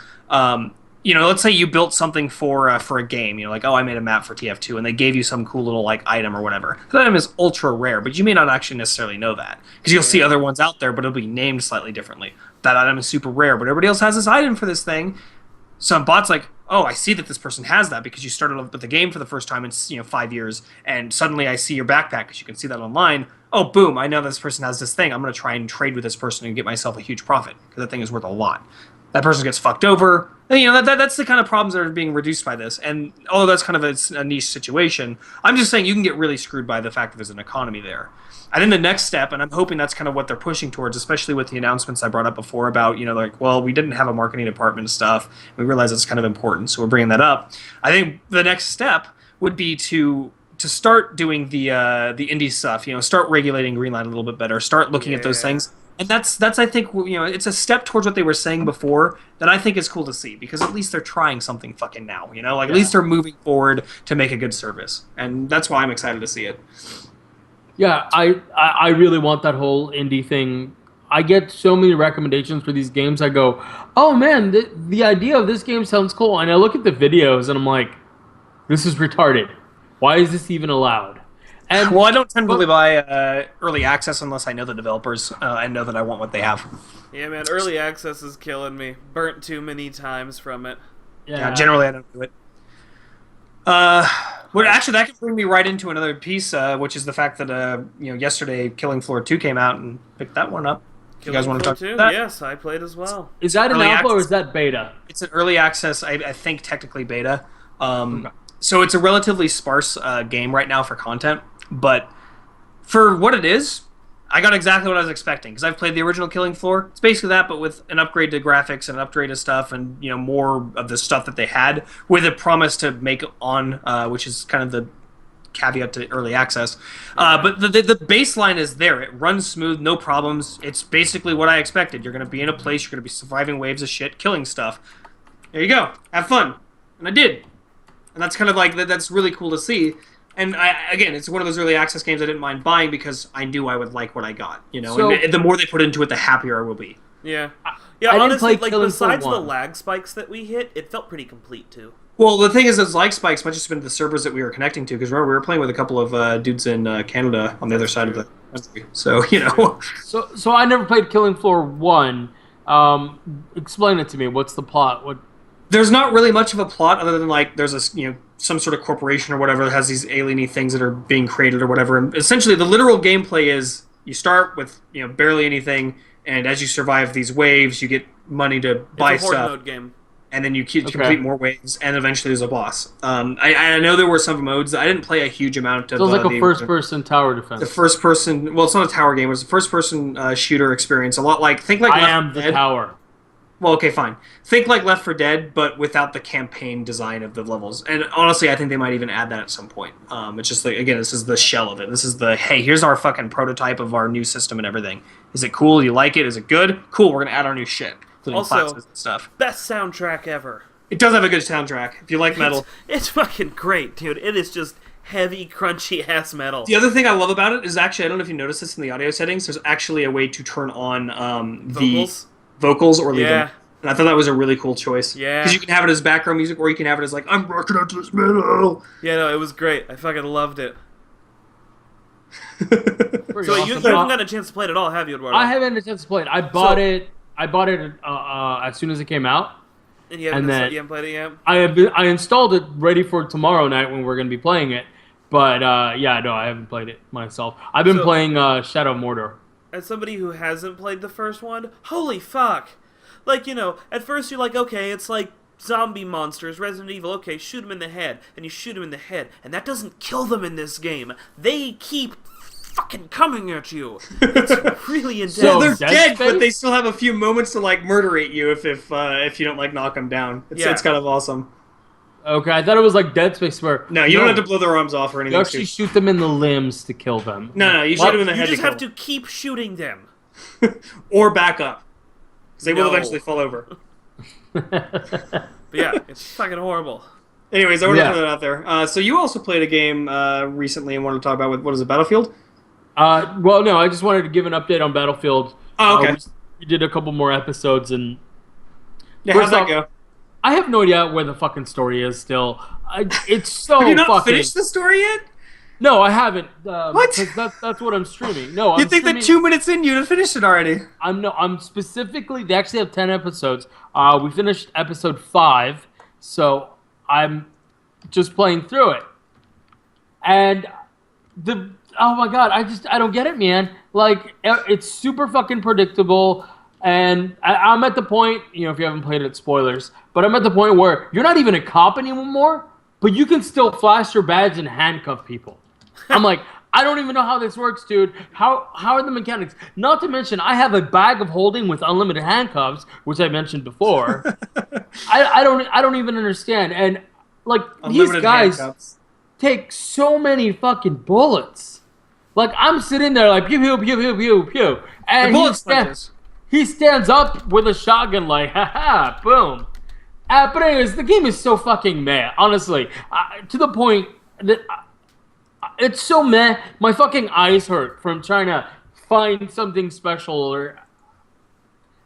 You know, let's say you built something for a game. You know, like, oh, I made a map for TF2, and they gave you some cool little like item or whatever. That item is ultra rare, but you may not actually necessarily know that because you'll see other ones out there, but it'll be named slightly differently. That item is super rare, but everybody else has this item for this thing. Some bot's like, oh, I see that this person has that because you started with the game for the first time in 5 years, and suddenly I see your backpack because you can see that online. Oh, boom! I know this person has this thing. I'm going to try and trade with this person and get myself a huge profit because that thing is worth a lot. That person gets fucked over. And, you know, that's the kind of problems that are being reduced by this. And although that's kind of a niche situation, I'm just saying you can get really screwed by the fact that there's an economy there. I think the next step, and I'm hoping that's kind of what they're pushing towards, especially with the announcements I brought up before about, you know, like, well, we didn't have a marketing department and stuff. We realize it's kind of important, so we're bringing that up. I think the next step would be to start doing the indie stuff, you know, start regulating Greenlight a little bit better, start looking at those things. And that's I think, you know, it's a step towards what they were saying before that I think is cool to see because at least they're trying something fucking now, you know, like at least they're moving forward to make a good service, and that's why I'm excited to see it. Yeah, I really want that whole indie thing. I get so many recommendations for these games. I go, oh man, the idea of this game sounds cool, and I look at the videos and I'm like, this is retarded. Why is this even allowed? And Well, I don't typically buy early access unless I know the developers and know that I want what they have. Yeah, man, early access is killing me. Burnt too many times from it. Yeah, generally I don't do it. Well, actually, that can bring me right into another piece, which is the fact that you know, yesterday Killing Floor 2 came out and picked that one up. You guys want to talk too? about that? Yes, I played as well. Is that an Early alpha or access. is that beta? It's an early access, I think technically beta. So it's a relatively sparse game right now for content, but for what it is, I got exactly what I was expecting because I've played the original Killing Floor. It's basically that, but with an upgrade to graphics and an upgrade to stuff, and you know, more of the stuff that they had, with a promise to make on, which is kind of the caveat to early access. But the baseline is there. It runs smooth, no problems. It's basically what I expected. You're going to be in a place, you're going to be surviving waves of shit, killing stuff. There you go. Have fun. And I did. And that's kind of like, that's really cool to see. And again, it's one of those early access games I didn't mind buying because I knew I would like what I got. You know, So- and the more they put into it, the happier I will be. Yeah. I Yeah, didn't honestly, play like, Killing Floor besides the 1. lag spikes that we hit, it felt pretty complete, too. Well, the thing is, those like spikes might just have been the servers that we were connecting to. Because remember, we were playing with a couple of dudes in Canada on the other side of the So So I never played Killing Floor 1. Explain it to me. What's the plot? What? there's not really much of a plot other than like there's some sort of corporation or whatever that has these alien-y things that are being created or whatever. And essentially, the literal gameplay is you start with barely anything, and as you survive these waves, you get money to buy It's a horde stuff. mode game. And then you complete more waves, and eventually there's a boss. I know there were some modes. I didn't play a huge amount of. So it's like a first-person tower defense. The first-person. Well, it's not a tower game. It's a first-person shooter experience. A lot like I Left am 4 the Dead. tower. Well, okay, fine. Think like Left 4 Dead, but without the campaign design of the levels. And honestly, I think they might even add that at some point. It's just like, again, this is the shell of it. This is the, hey, here's our fucking prototype of our new system and everything. Is it cool? Do you like it? Is it good? Cool, we're gonna add our new shit, including Also, classes and stuff. Best soundtrack ever. It does have a good soundtrack. If you like metal. It's fucking great, dude. It is just heavy, crunchy ass metal. The other thing I love about it is actually, I don't know if you noticed this in the audio settings, there's actually a way to turn on the vocals or leave them. And I thought that was a really cool choice. Yeah. Because you can have it as background music, or you can have it as like, I'm rocking out to this metal. Yeah, no, it was great. I fucking loved it. Pretty So awesome. you haven't gotten a chance to play it at all, have you, Eduardo? I haven't had a chance to play it. I bought it as soon as it came out. And you haven't, and then- you haven't played it yet? I installed it ready for tomorrow night when we're going to be playing it. But yeah, no, I haven't played it myself. I've been playing Shadow of Mordor. As somebody who hasn't played the first one, holy fuck. Like, at first you're like, okay, it's like zombie monsters, Resident Evil, okay, shoot them in the head, and you shoot them in the head, and that doesn't kill them in this game. They keep fucking coming at you. It's really intense. So- They're Dead dead, Space? but they still have a few moments to like murderate you if you don't like knock them down. It's kind of awesome. Okay, I thought it was like Dead Space where... No, you don't have to blow their arms off or You anything. actually shoot them in the limbs to kill them. No, you shoot What? them in the You head just to have kill to keep shooting them. them. Or back up. Because they will No. eventually fall over. But yeah, it's fucking horrible. Anyways, I want to Yeah. throw that out there. So you also played a game recently and wanted to talk about, what is it, Battlefield? Well, no, I just wanted to give an update on Battlefield. Oh, okay. We did a couple more episodes, and Yeah, how'd First that off, go? I have no idea where the fucking story is still. It's so Have you not fucking... finished the story yet? No, I haven't. What? 'cause that's what I'm streaming. No, You I'm think streaming... that 2 minutes in you'd have finished it already? I'm specifically... They actually have 10 episodes. We finished episode 5, so I'm just playing through it. And oh my god, I don't get it, man. Like, it's super fucking predictable, and I'm at the point, if you haven't played it, spoilers, but I'm at the point where you're not even a cop anymore, but you can still flash your badge and handcuff people. I'm like, I don't even know how this works, dude. How are the mechanics? Not to mention, I have a bag of holding with unlimited handcuffs, which I mentioned before. I don't even understand. And like Unlimited these guys handcuffs. take so many fucking bullets. Like I'm sitting there like pew pew pew pew pew pew, The and bullet sponges. he stands up with a shotgun like haha boom. But anyways, the game is so fucking meh. Honestly, to the point that. It's so meh. My fucking eyes hurt from trying to find something special or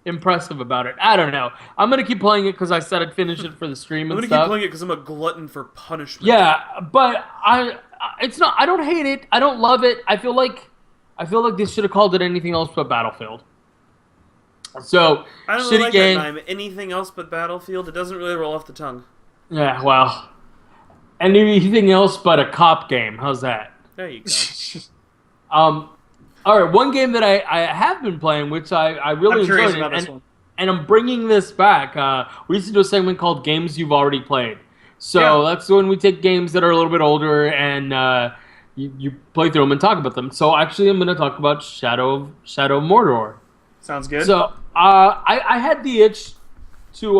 impressive about it. I don't know. I'm gonna keep playing it because I said I'd finish it for the stream I'm and gonna keep stuff. playing it because I'm a glutton for punishment. Yeah, but it's not. I don't hate it. I don't love it. I feel like they should have called it anything else but Battlefield. So I don't shitty really like game. that name. Anything else but Battlefield, it doesn't really roll off the tongue. Yeah, well, anything else but a cop game. How's that? There you go. All right, one game that I have been playing, which I really I'm curious enjoyed, about this one. and I'm bringing this back. We used to do a segment called Games You've Already Played. So that's when we take games that are a little bit older and you play through them and talk about them. So actually, I'm going to talk about Shadow of Mordor. Sounds good. So I had the itch to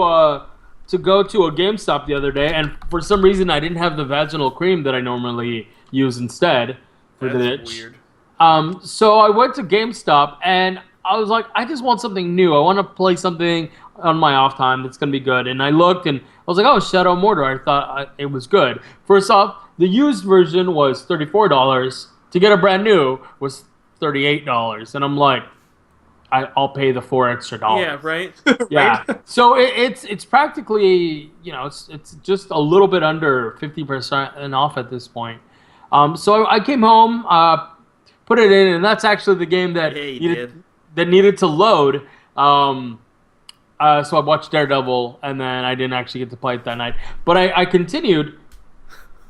go to a GameStop the other day, and for some reason I didn't have the vaginal cream that I normally use instead for the itch. That's weird. So I went to GameStop and I was like, I just want something new. I want to play something on my off time that's going to be good. And I looked and I was like, oh, Shadow of Mordor. I thought it was good. First off, the used version was $34. To get a brand new was $38. And I'm like, I'll pay the $4 extra. Yeah, right? Yeah. So it's practically, it's just a little bit under 50% off at this point. So I came home, put it in, and that's actually the game that Yeah, you did. needed to load. So I watched Daredevil, and then I didn't actually get to play it that night. But I continued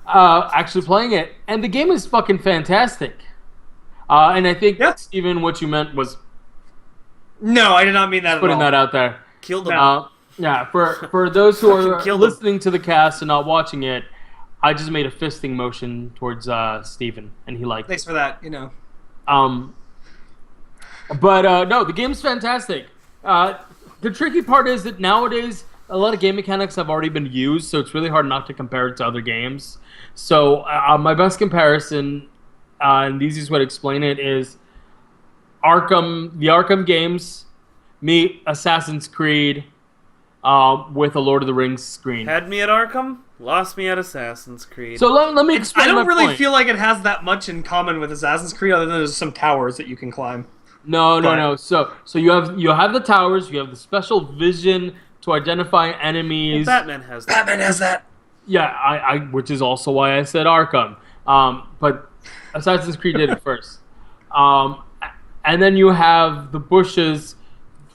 actually playing it, and the game is fucking fantastic. And I think, Yeah. Steven, what you meant was No, I did not mean that at putting all. that out there. Killed him. Yeah, for those who are Fucking killed him. listening to the cast and not watching it, I just made a fisting motion towards Steven, and he liked it. Thanks for that. You know. But no, the game's fantastic. The tricky part is that nowadays a lot of game mechanics have already been used, so it's really hard not to compare it to other games. So my best comparison, and the easiest way to explain it is the Arkham games meet Assassin's Creed with a Lord of the Rings screen. Had me at Arkham, lost me at Assassin's Creed. So let me explain I don't my really point. feel like it has that much in common with Assassin's Creed, other than there's some towers that you can climb. No. So you have the towers, you have the special vision to identify enemies. Batman has that. Batman has that. Yeah, I which is also why I said Arkham. But Assassin's Creed did it first. And then you have the bushes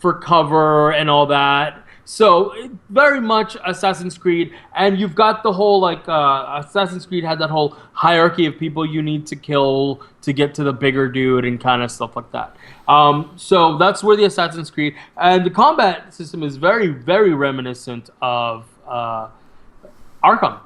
for cover and all that. So very much Assassin's Creed, and you've got the whole Assassin's Creed had that whole hierarchy of people you need to kill to get to the bigger dude and kind of stuff like that. So that's where the Assassin's Creed, and the combat system is very, very reminiscent of Arkham.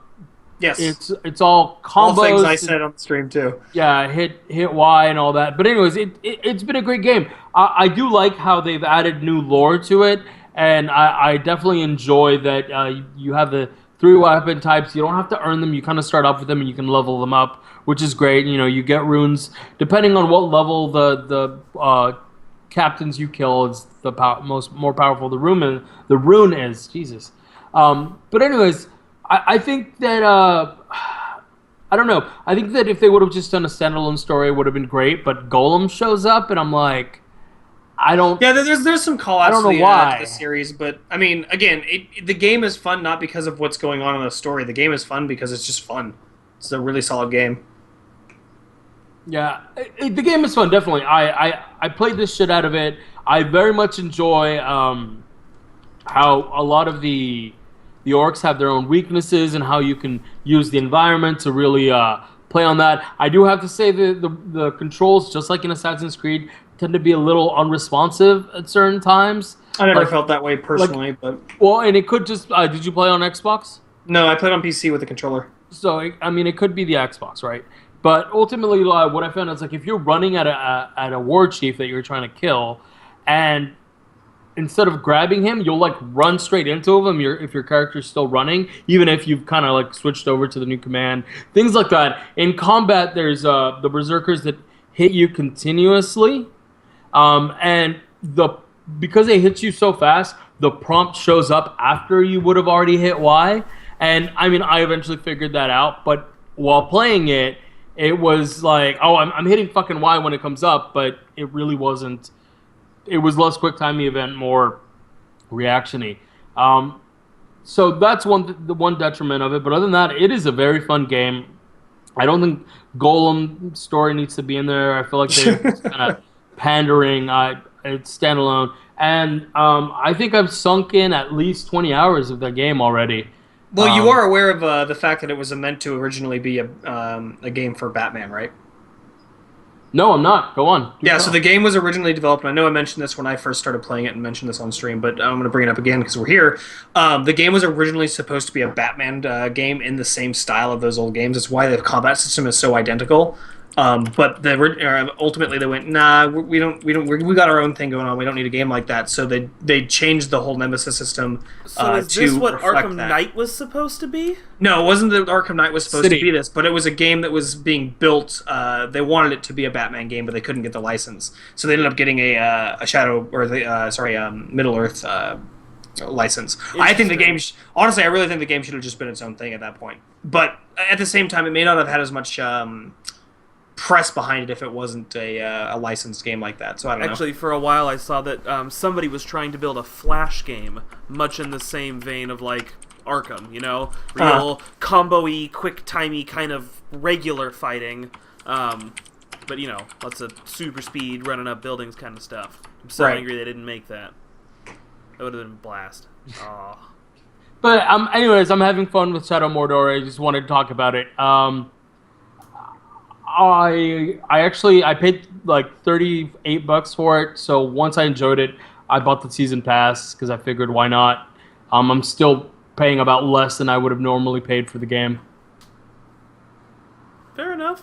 Yes. It's all combos. all things I said on the stream too. Yeah, hit Y and all that. But anyways, it's been a great game. I do like how they've added new lore to it, and I definitely enjoy that you have the 3 weapon types. You don't have to earn them. You kind of start off with them, and you can level them up, which is great. You know, you get runes depending on what level the captains you kill is the more powerful the rune is. Jesus. But anyways, I think that I don't know. I think that if they would have just done a standalone story, it would have been great. But Golem shows up, and I'm like, I don't. Yeah, there's some call outs I don't know to why. the series, but I mean, again, the game is fun not because of what's going on in the story. The game is fun because it's just fun. It's a really solid game. Yeah, the game is fun. Definitely, I played this shit out of it. I very much enjoy how a lot of the orcs have their own weaknesses and how you can use the environment to really play on that. I do have to say the controls, just like in Assassin's Creed, tend to be a little unresponsive at certain times. I never Like- felt that way personally, but Well, and it could just. Did you play on Xbox? no, I played on PC with the controller. So I mean, it could be the Xbox, right? But ultimately, what I found is like if you're running at a war chief that you're trying to kill, and instead of grabbing him, you'll like run straight into him. If your character's still running, even if you've kind of like switched over to the new command, things like that. In combat, there's the berserkers that hit you continuously, and because they hit you so fast, the prompt shows up after you would have already hit Y. And I mean, I eventually figured that out, but while playing it, it was like, oh, I'm hitting fucking Y when it comes up, but it really wasn't. It was less quick time event, more reaction-y. So that's the one detriment of it. But other than that, it is a very fun game. I don't think Golem story needs to be in there. I feel like they're kind of pandering. It's standalone. And I think I've sunk in at least 20 hours of the game already. Well, you are aware of the fact that it was meant to originally be a game for Batman, right? No, I'm not. Go on. Do Yeah, tell. so the game was originally developed, and I know I mentioned this when I first started playing it and mentioned this on stream, but I'm going to bring it up again because we're here. The game was originally supposed to be a Batman game in the same style of those old games. It's why the combat system is so identical. But ultimately they went, nah, we got our own thing going on. We don't need a game like that. So they changed the whole Nemesis system. So is to this what reflect Arkham that. Knight was supposed to be? No, it wasn't that Arkham Knight was supposed City. to be this, but it was a game that was being built. They wanted it to be a Batman game, but they couldn't get the license, so they ended up getting a Shadow or Middle Earth license. I think the game, honestly, I really think the game should have just been its own thing at that point. But at the same time, it may not have had as much press behind it if it wasn't a licensed game like that. So I don't know. Actually, for a while I saw that somebody was trying to build a Flash game, much in the same vein of like Arkham, you know? Real combo-y, quick-timey kind of regular fighting. but lots of super speed, running up buildings kind of stuff. I'm so angry they didn't make that. That would have been a blast. Oh. But anyways, I'm having fun with Shadow Mordor. I just wanted to talk about it. I paid like $38 for it. So once I enjoyed it, I bought the season pass because I figured why not. I'm still paying about less than I would have normally paid for the game. Fair enough.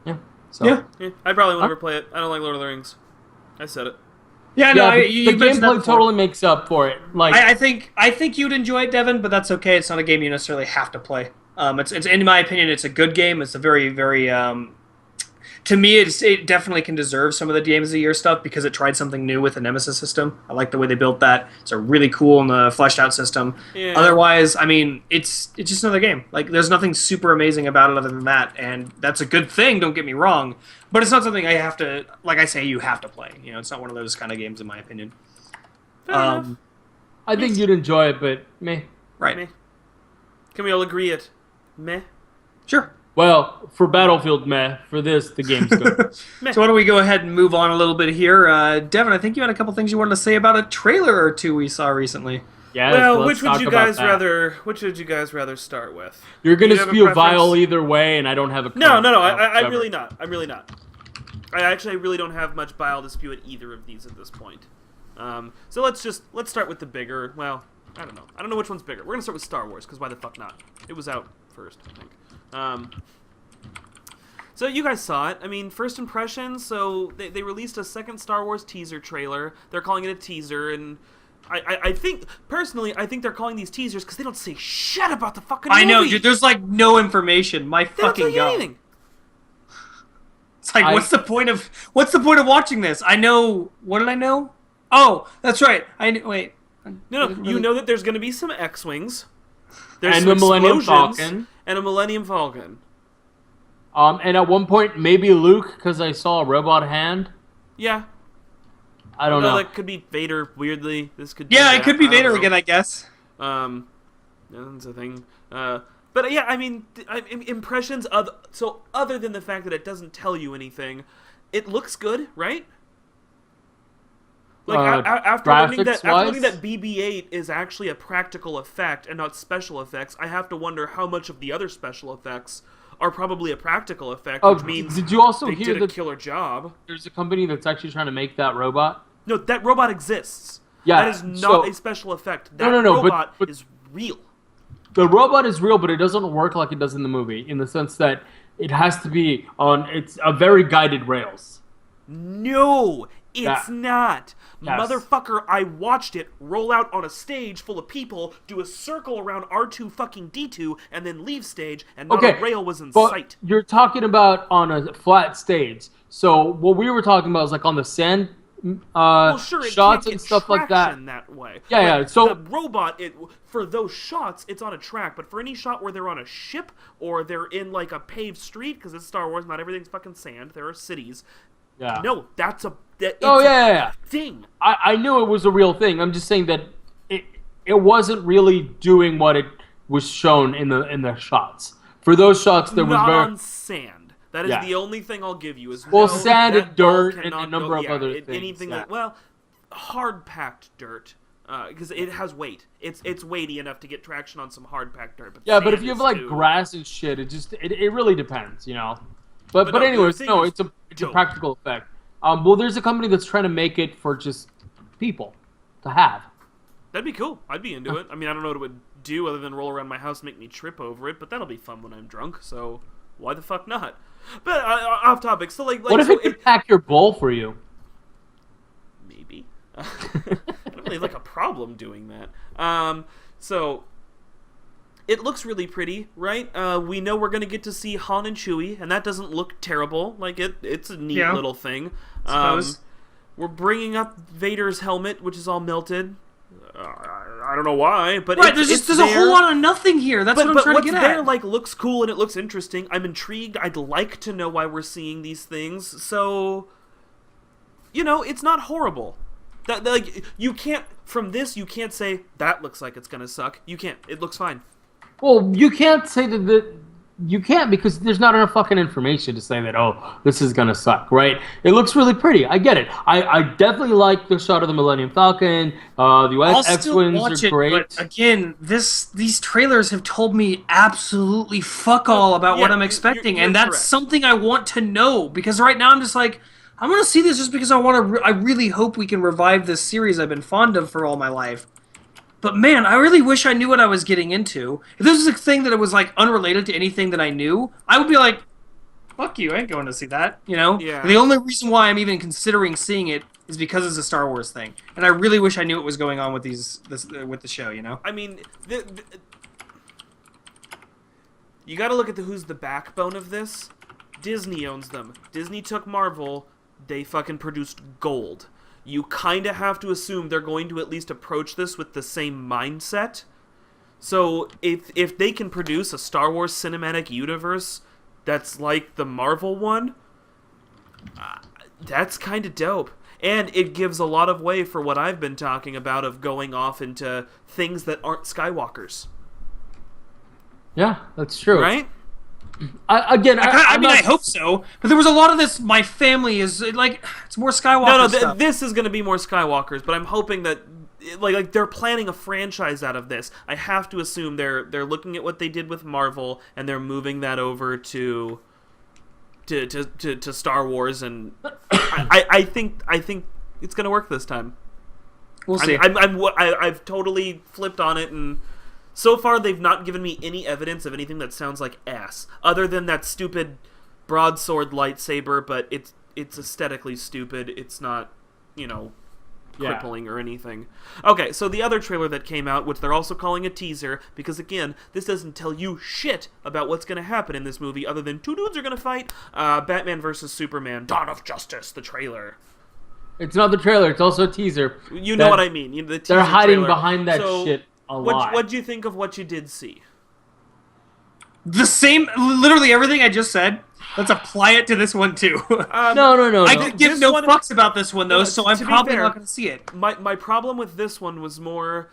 Yeah. So. Yeah. I probably will never play it. I don't like Lord of the Rings. I said it. Yeah, no, the you mentioned that gameplay before. totally makes up for it. Like I think you'd enjoy it, Devin, but that's okay. It's not a game you necessarily have to play. It's in my opinion, it's a good game. It's a very, very to me, it definitely can deserve some of the Games of the Year stuff because it tried something new with the Nemesis system. I like the way they built that. It's a really cool and fleshed out system. Yeah. Otherwise, I mean, it's just another game. Like, there's nothing super amazing about it other than that, and that's a good thing. Don't get me wrong, but it's not something I have to, like I say, you have to play. It's not one of those kind of games, in my opinion. Fair enough. I think you'd enjoy it, but meh. Right. Meh. Can we all agree it? Meh. Sure. Well, for Battlefield, meh. For this, the game's good. So why don't we go ahead and move on a little bit here? Devin, I think you had a couple things you wanted to say about a trailer or two we saw recently. Yeah. Well, let's which would talk you about guys that. rather? Which would you guys rather start with? You're gonna Do you have a spew preference? vile either way, and I don't have a. No. card, so I'm whatever. really not. I'm really not. I really don't have much bile to spew at either of these at this point. So let's start with the bigger. Well, I don't know. I don't know which one's bigger. We're gonna start with Star Wars because why the fuck not? It was out first, I think. So you guys saw it. I mean, first impressions. So they released a second Star Wars teaser trailer. They're calling it a teaser, and I think personally, I think they're calling these teasers because they don't say shit about the fucking movie. I know, dude. There's like no information. My They don't tell fucking you god. anything. It's like, what's the point of watching this? I know. What did I know? Oh, that's right. Wait. No, you know that there's going to be some X-wings. There's And some the Millennium explosions, Falcon. and a Millennium Falcon. And at one point, maybe Luke, because I saw a robot hand. Yeah. I don't know. That could be Vader. Weirdly, this could. Be Yeah, that. it could be I don't Vader know. again, I guess. That's a thing. But yeah, I mean, impressions of other than the fact that it doesn't tell you anything, it looks good, right? Like after learning that BB-8 is actually a practical effect and not special effects, I have to wonder how much of the other special effects are probably a practical effect, which means did you also they hear did a that killer job. there's a company that's actually trying to make that robot? No, that robot exists. Yeah, that is not so- a special effect. That No, robot but- is real. The robot is real, but it doesn't work like it does in the movie, in the sense that it has to be on. It's a very guided rails. No, it's Yeah. not. Yes. Motherfucker, I watched it roll out on a stage full of people, do a circle around R2 fucking D2, and then leave stage, and not a rail was in but sight. you're talking about on a flat stage. So what we were talking about is like on the sand Well, sure, it shots can't and get stuff like that. traction that way. Yeah, Like, yeah, so- the robot, for those shots, it's on a track. But for any shot where they're on a ship or they're in like a paved street, because it's Star Wars, not everything's fucking sand. There are cities. Yeah. No, it's Oh a yeah. thing. I knew it was a real thing. I'm just saying that it wasn't really doing what it was shown in the shots. For those shots, there was Not very on sand. That is Yeah. the only thing I'll give you. Is Well, no, sand that and dirt ball and a cannot number go- of yeah, other things, Anything yeah. that hard packed dirt. Because it has weight. It's weighty enough to get traction on some hard packed dirt. But yeah. But if sand you have is like too- grass and shit, it really depends, you know. But no, the anyways, thing no, is it's a dope. practical effect. Well, there's a company that's trying to make it for just people to have. That'd be cool. I'd be into it. I mean, I don't know what it would do other than roll around my house and make me trip over it, but that'll be fun when I'm drunk, so why the fuck not? But off topic, so like What if so it could pack your bowl for you? maybe. I don't really like a problem doing that. So it looks really pretty, right? We know we're gonna get to see Han and Chewie, and that doesn't look terrible. Like it's a neat Yeah. little thing. Suppose. We're bringing up Vader's helmet, which is all melted. I don't know why, but Right, it's there's a there. whole lot of nothing here. That's what I'm trying what's to get there at. like looks cool and it looks interesting. I'm intrigued. I'd like to know why we're seeing these things. So, it's not horrible. That like you can't from this you can't say that looks like it's gonna suck. You can't. It looks fine. Well, you can't say that you can't because there's not enough fucking information to say that, oh, this is gonna suck, right? It looks really pretty. I get it. I definitely like the shot of the Millennium Falcon. The I'll X still Wings watch are it, great. but again, these trailers have told me absolutely fuck all about what Yeah, I'm expecting, you're and that's correct. something I want to know because right now I'm just like, I want to see this just because I want to. I really hope we can revive this series I've been fond of for all my life. But man, I really wish I knew what I was getting into. If this was a thing that it was like unrelated to anything that I knew, I would be like, "Fuck you, I ain't going to see that." You know. Yeah. The only reason why I'm even considering seeing it is because it's a Star Wars thing, and I really wish I knew what was going on with with the show. You know. I mean, you got to look at who's the backbone of this. Disney owns them. Disney took Marvel. They fucking produced gold. You kind of have to assume they're going to at least approach this with the same mindset. So if they can produce a Star Wars cinematic universe that's like the Marvel one, that's kind of dope. And it gives a lot of way for what I've been talking about of going off into things that aren't Skywalkers. Yeah, that's true. Right? I hope so. But there was a lot of this. My family is like, it's more Skywalker stuff. This is going to be more Skywalkers, but I'm hoping that like they're planning a franchise out of this. I have to assume they're looking at what they did with Marvel and they're moving that over to Star Wars, and I think it's going to work this time. We'll see. I've totally flipped on it, and so far they've not given me any evidence of anything that sounds like ass, other than that stupid broadsword lightsaber. But it's aesthetically stupid. It's not, crippling or anything. Okay, so the other trailer that came out, which they're also calling a teaser, because again, this doesn't tell you shit about what's going to happen in this movie, other than two dudes are going to fight. Batman vs Superman: Dawn of Justice, the trailer. It's not the trailer. It's also a teaser. You know what I mean. The teaser they're hiding trailer. behind that So, shit a lot. What'd you think of what you did see? The same, literally everything I just said. Let's apply it to this one too. No. I could give no fucks about this one though, No, so I'm to be probably fair, not going to see it. My problem with this one was more,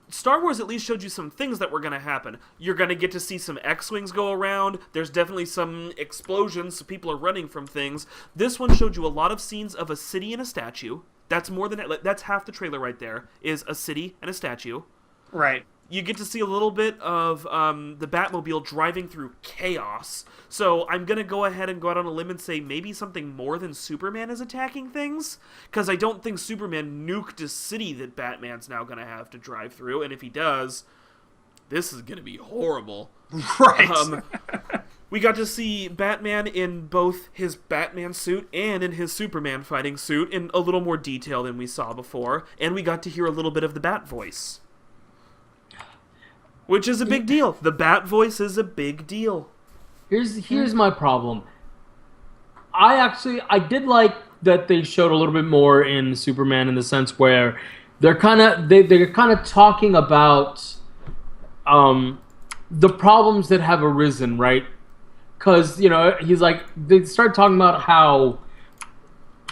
Star Wars at least showed you some things that were going to happen. You're going to get to see some X-Wings go around. There's definitely some explosions, so people are running from things. This one showed you a lot of scenes of a city and a statue. That's half the trailer right there, is a city and a statue. Right. You get to see a little bit of the Batmobile driving through chaos. So I'm going to go ahead and go out on a limb and say maybe something more than Superman is attacking things. Because I don't think Superman nuked a city that Batman's now going to have to drive through. And if he does, this is going to be horrible. Right. We got to see Batman in both his Batman suit and in his Superman fighting suit in a little more detail than we saw before. And we got to hear a little bit of the Bat voice. Which is a big deal. The Bat voice is a big deal. Here's my problem. I did like that they showed a little bit more in Superman in the sense where they're kind of talking about the problems that have arisen, right? Because he's like, they start talking about how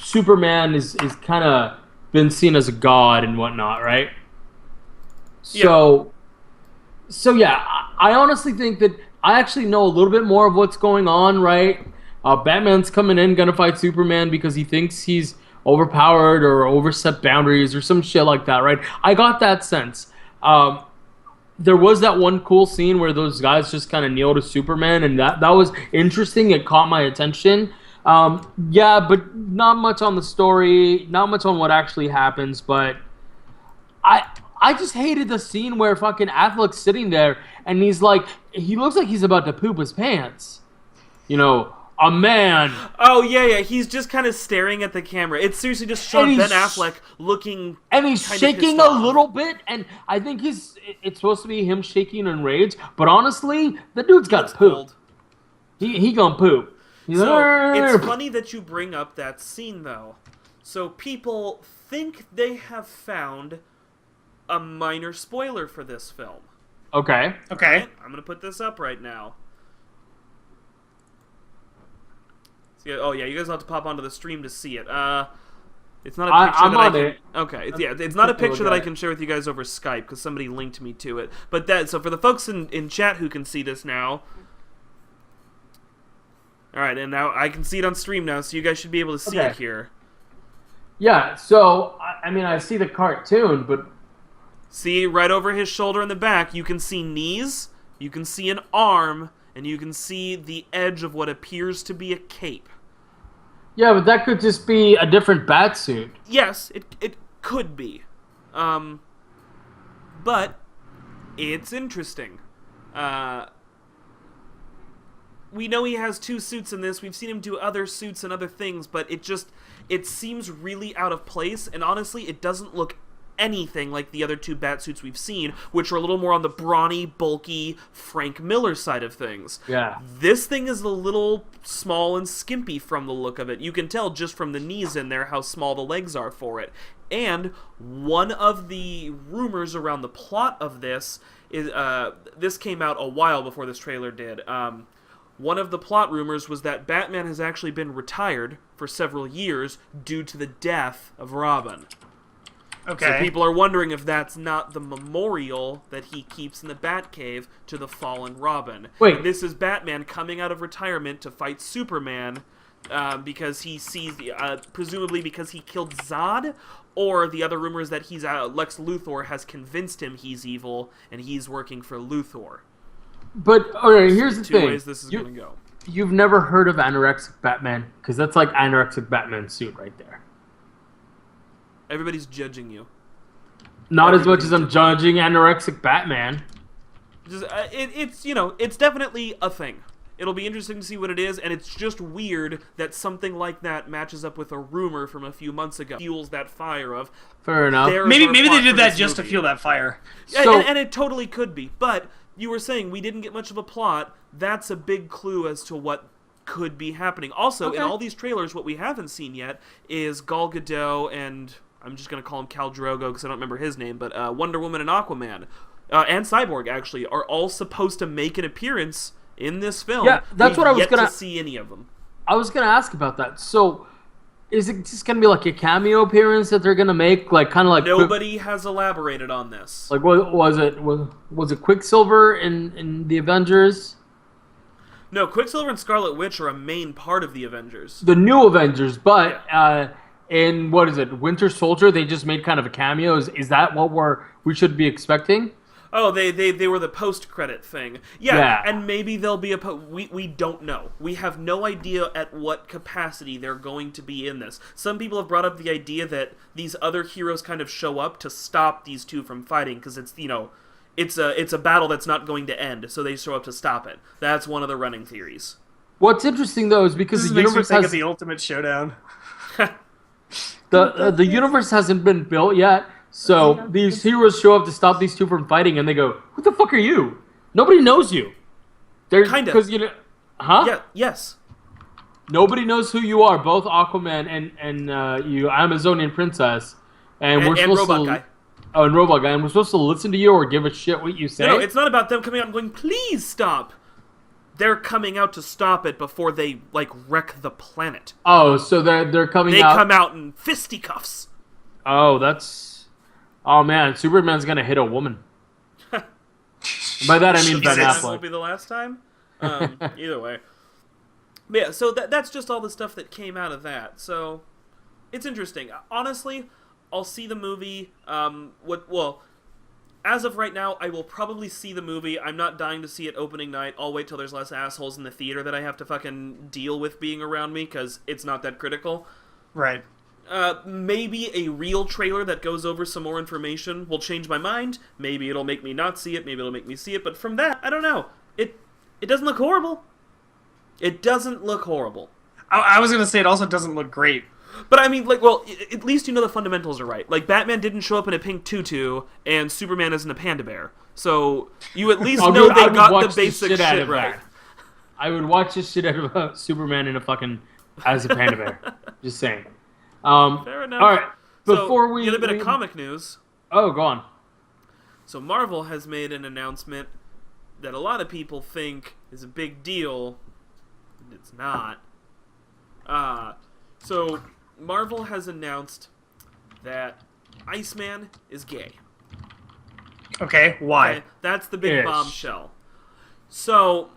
Superman is kind of been seen as a god and whatnot, right? So yeah, I honestly think that I actually know a little bit more of what's going on, right? Batman's coming in, gonna fight Superman because he thinks he's overpowered or overstepped boundaries or some shit like that, right? I got that sense. There was that one cool scene where those guys just kind of kneel to Superman, and that was interesting. It caught my attention. Yeah, but not much on the story, not much on what actually happens, but I just hated the scene where fucking Affleck's sitting there and he looks like he's about to poop his pants. A man. Oh, yeah. He's just kind of staring at the camera. It's seriously just showing Ben Affleck looking. And he's shaking a little bit, and I think it's supposed to be him shaking in rage, but honestly, the dude's got to poop. Cold. He gonna poop. It's funny that you bring up that scene, though. So people think they have found a minor spoiler for this film. Okay. Okay. I'm going to put this up right now. So, oh, yeah, you guys will have to pop onto the stream to see it. It's not a picture I'm that I on can... it. Okay, it's not a picture that I can share with you guys over Skype, because somebody linked me to it. But so for the folks in chat who can see this now, All right, and now I can see it on stream now, so you guys should be able to see Okay. it here. Yeah, so, I mean, I see the cartoon, but... See, right over his shoulder in the back, you can see knees, you can see an arm, and you can see the edge of what appears to be a cape. Yeah, but that could just be a different bat suit. Yes, it could be. But it's interesting. We know he has 2 suits in this. We've seen him do other suits and other things, but it seems really out of place, and honestly, it doesn't look anything like the other 2 bat suits we've seen, which are a little more on the brawny, bulky Frank Miller side of things. Yeah. This thing is a little small and skimpy from the look of it. You can tell just from the knees in there how small the legs are for it. And one of the rumors around the plot of this is, this came out a while before this trailer did. One of the plot rumors was that Batman has actually been retired for several years due to the death of Robin. Okay. So people are wondering if that's not the memorial that he keeps in the Batcave to the fallen Robin. Wait. And this is Batman coming out of retirement to fight Superman because he sees, presumably because he killed Zod, or the other rumor is that he's Lex Luthor has convinced him he's evil and he's working for Luthor. But, okay, here's the 2 thing. ways this is going to go. You've never heard of Anorexic Batman? Because that's like Anorexic Batman's suit right there. Everybody's judging you. Not as much as I'm judging Anorexic Batman. Just, it's, you know, it's definitely a thing. It'll be interesting to see what it is, and it's just weird that something like that matches up with a rumor from a few months ago. Fuels that fire of... Fair enough. there's Maybe our maybe plot they did for that this just to movie. fuel that fire. Yeah, So- and it totally could be. But you were saying we didn't get much of a plot. That's a big clue as to what could be happening. Also, in Okay. all these trailers, what we haven't seen yet is Gal Gadot and... I'm just going to call him Khal Drogo because I don't remember his name, but Wonder Woman and Aquaman, and Cyborg, actually, are all supposed to make an appearance in this film. Yeah, that's what I was yet gonna- to see any of them. I was going to ask about that. So, is it just going to be like a cameo appearance that they're going to make? Like, kind of like... Nobody has elaborated on this. Like, what was it? Was it Quicksilver in the Avengers? No, Quicksilver and Scarlet Witch are a main part of the Avengers. The new Avengers, but in what is it? Winter Soldier, they just made kind of a cameo. Is that what we should be expecting? Oh, they were the post-credit thing. Yeah, Yeah. and maybe there'll be we don't know. We have no idea at what capacity they're going to be in this. Some people have brought up the idea that these other heroes kind of show up to stop these 2 from fighting, because it's, you know, it's a battle that's not going to end, so they show up to stop it. That's one of the running theories. What's interesting though is because This the makes me universe think has of the Ultimate Showdown. the universe hasn't been built yet, so these heroes show up to stop these 2 from fighting, and they go, "Who the fuck are you? Nobody knows you." They're Kinda. because you know, huh? Yeah, yes. Nobody knows who you are. Both Aquaman and you, Amazonian princess, and we're And supposed Robot to. Guy. Oh, and Robot Guy, and we're supposed to listen to you or give a shit what you say. No, it's not about them coming out and going, "Please stop." They're coming out to stop it before they, like, wreck the planet. Oh, so they're coming They out. come out in fisticuffs. Oh, that's. Oh man, Superman's gonna hit a woman. By that I mean Ben This won't Affleck. be the last time. Either way. But yeah, so that's just all the stuff that came out of that. So it's interesting. Honestly, I'll see the movie. As of right now, I will probably see the movie. I'm not dying to see it opening night. I'll wait till there's less assholes in the theater that I have to fucking deal with being around me, because it's not that critical. Right. Maybe a real trailer that goes over some more information will change my mind. Maybe it'll make me not see it. Maybe it'll make me see it. But from that, I don't know. It doesn't look horrible. It doesn't look horrible. I was going to say it also doesn't look great. But I mean, like, well, at least you know the fundamentals are right. Like, Batman didn't show up in a pink tutu, and Superman isn't a panda bear. So you at least know they got the basic shit right. I would watch this shit out of Superman in a fucking as a panda bear. Just saying. Fair enough. All right. Before so, we the other bit of comic news. Oh, go on. So Marvel has made an announcement that a lot of people think is a big deal. And it's not. So Marvel has announced that Iceman is gay. Okay, why? Okay? That's the big Ish. bombshell. So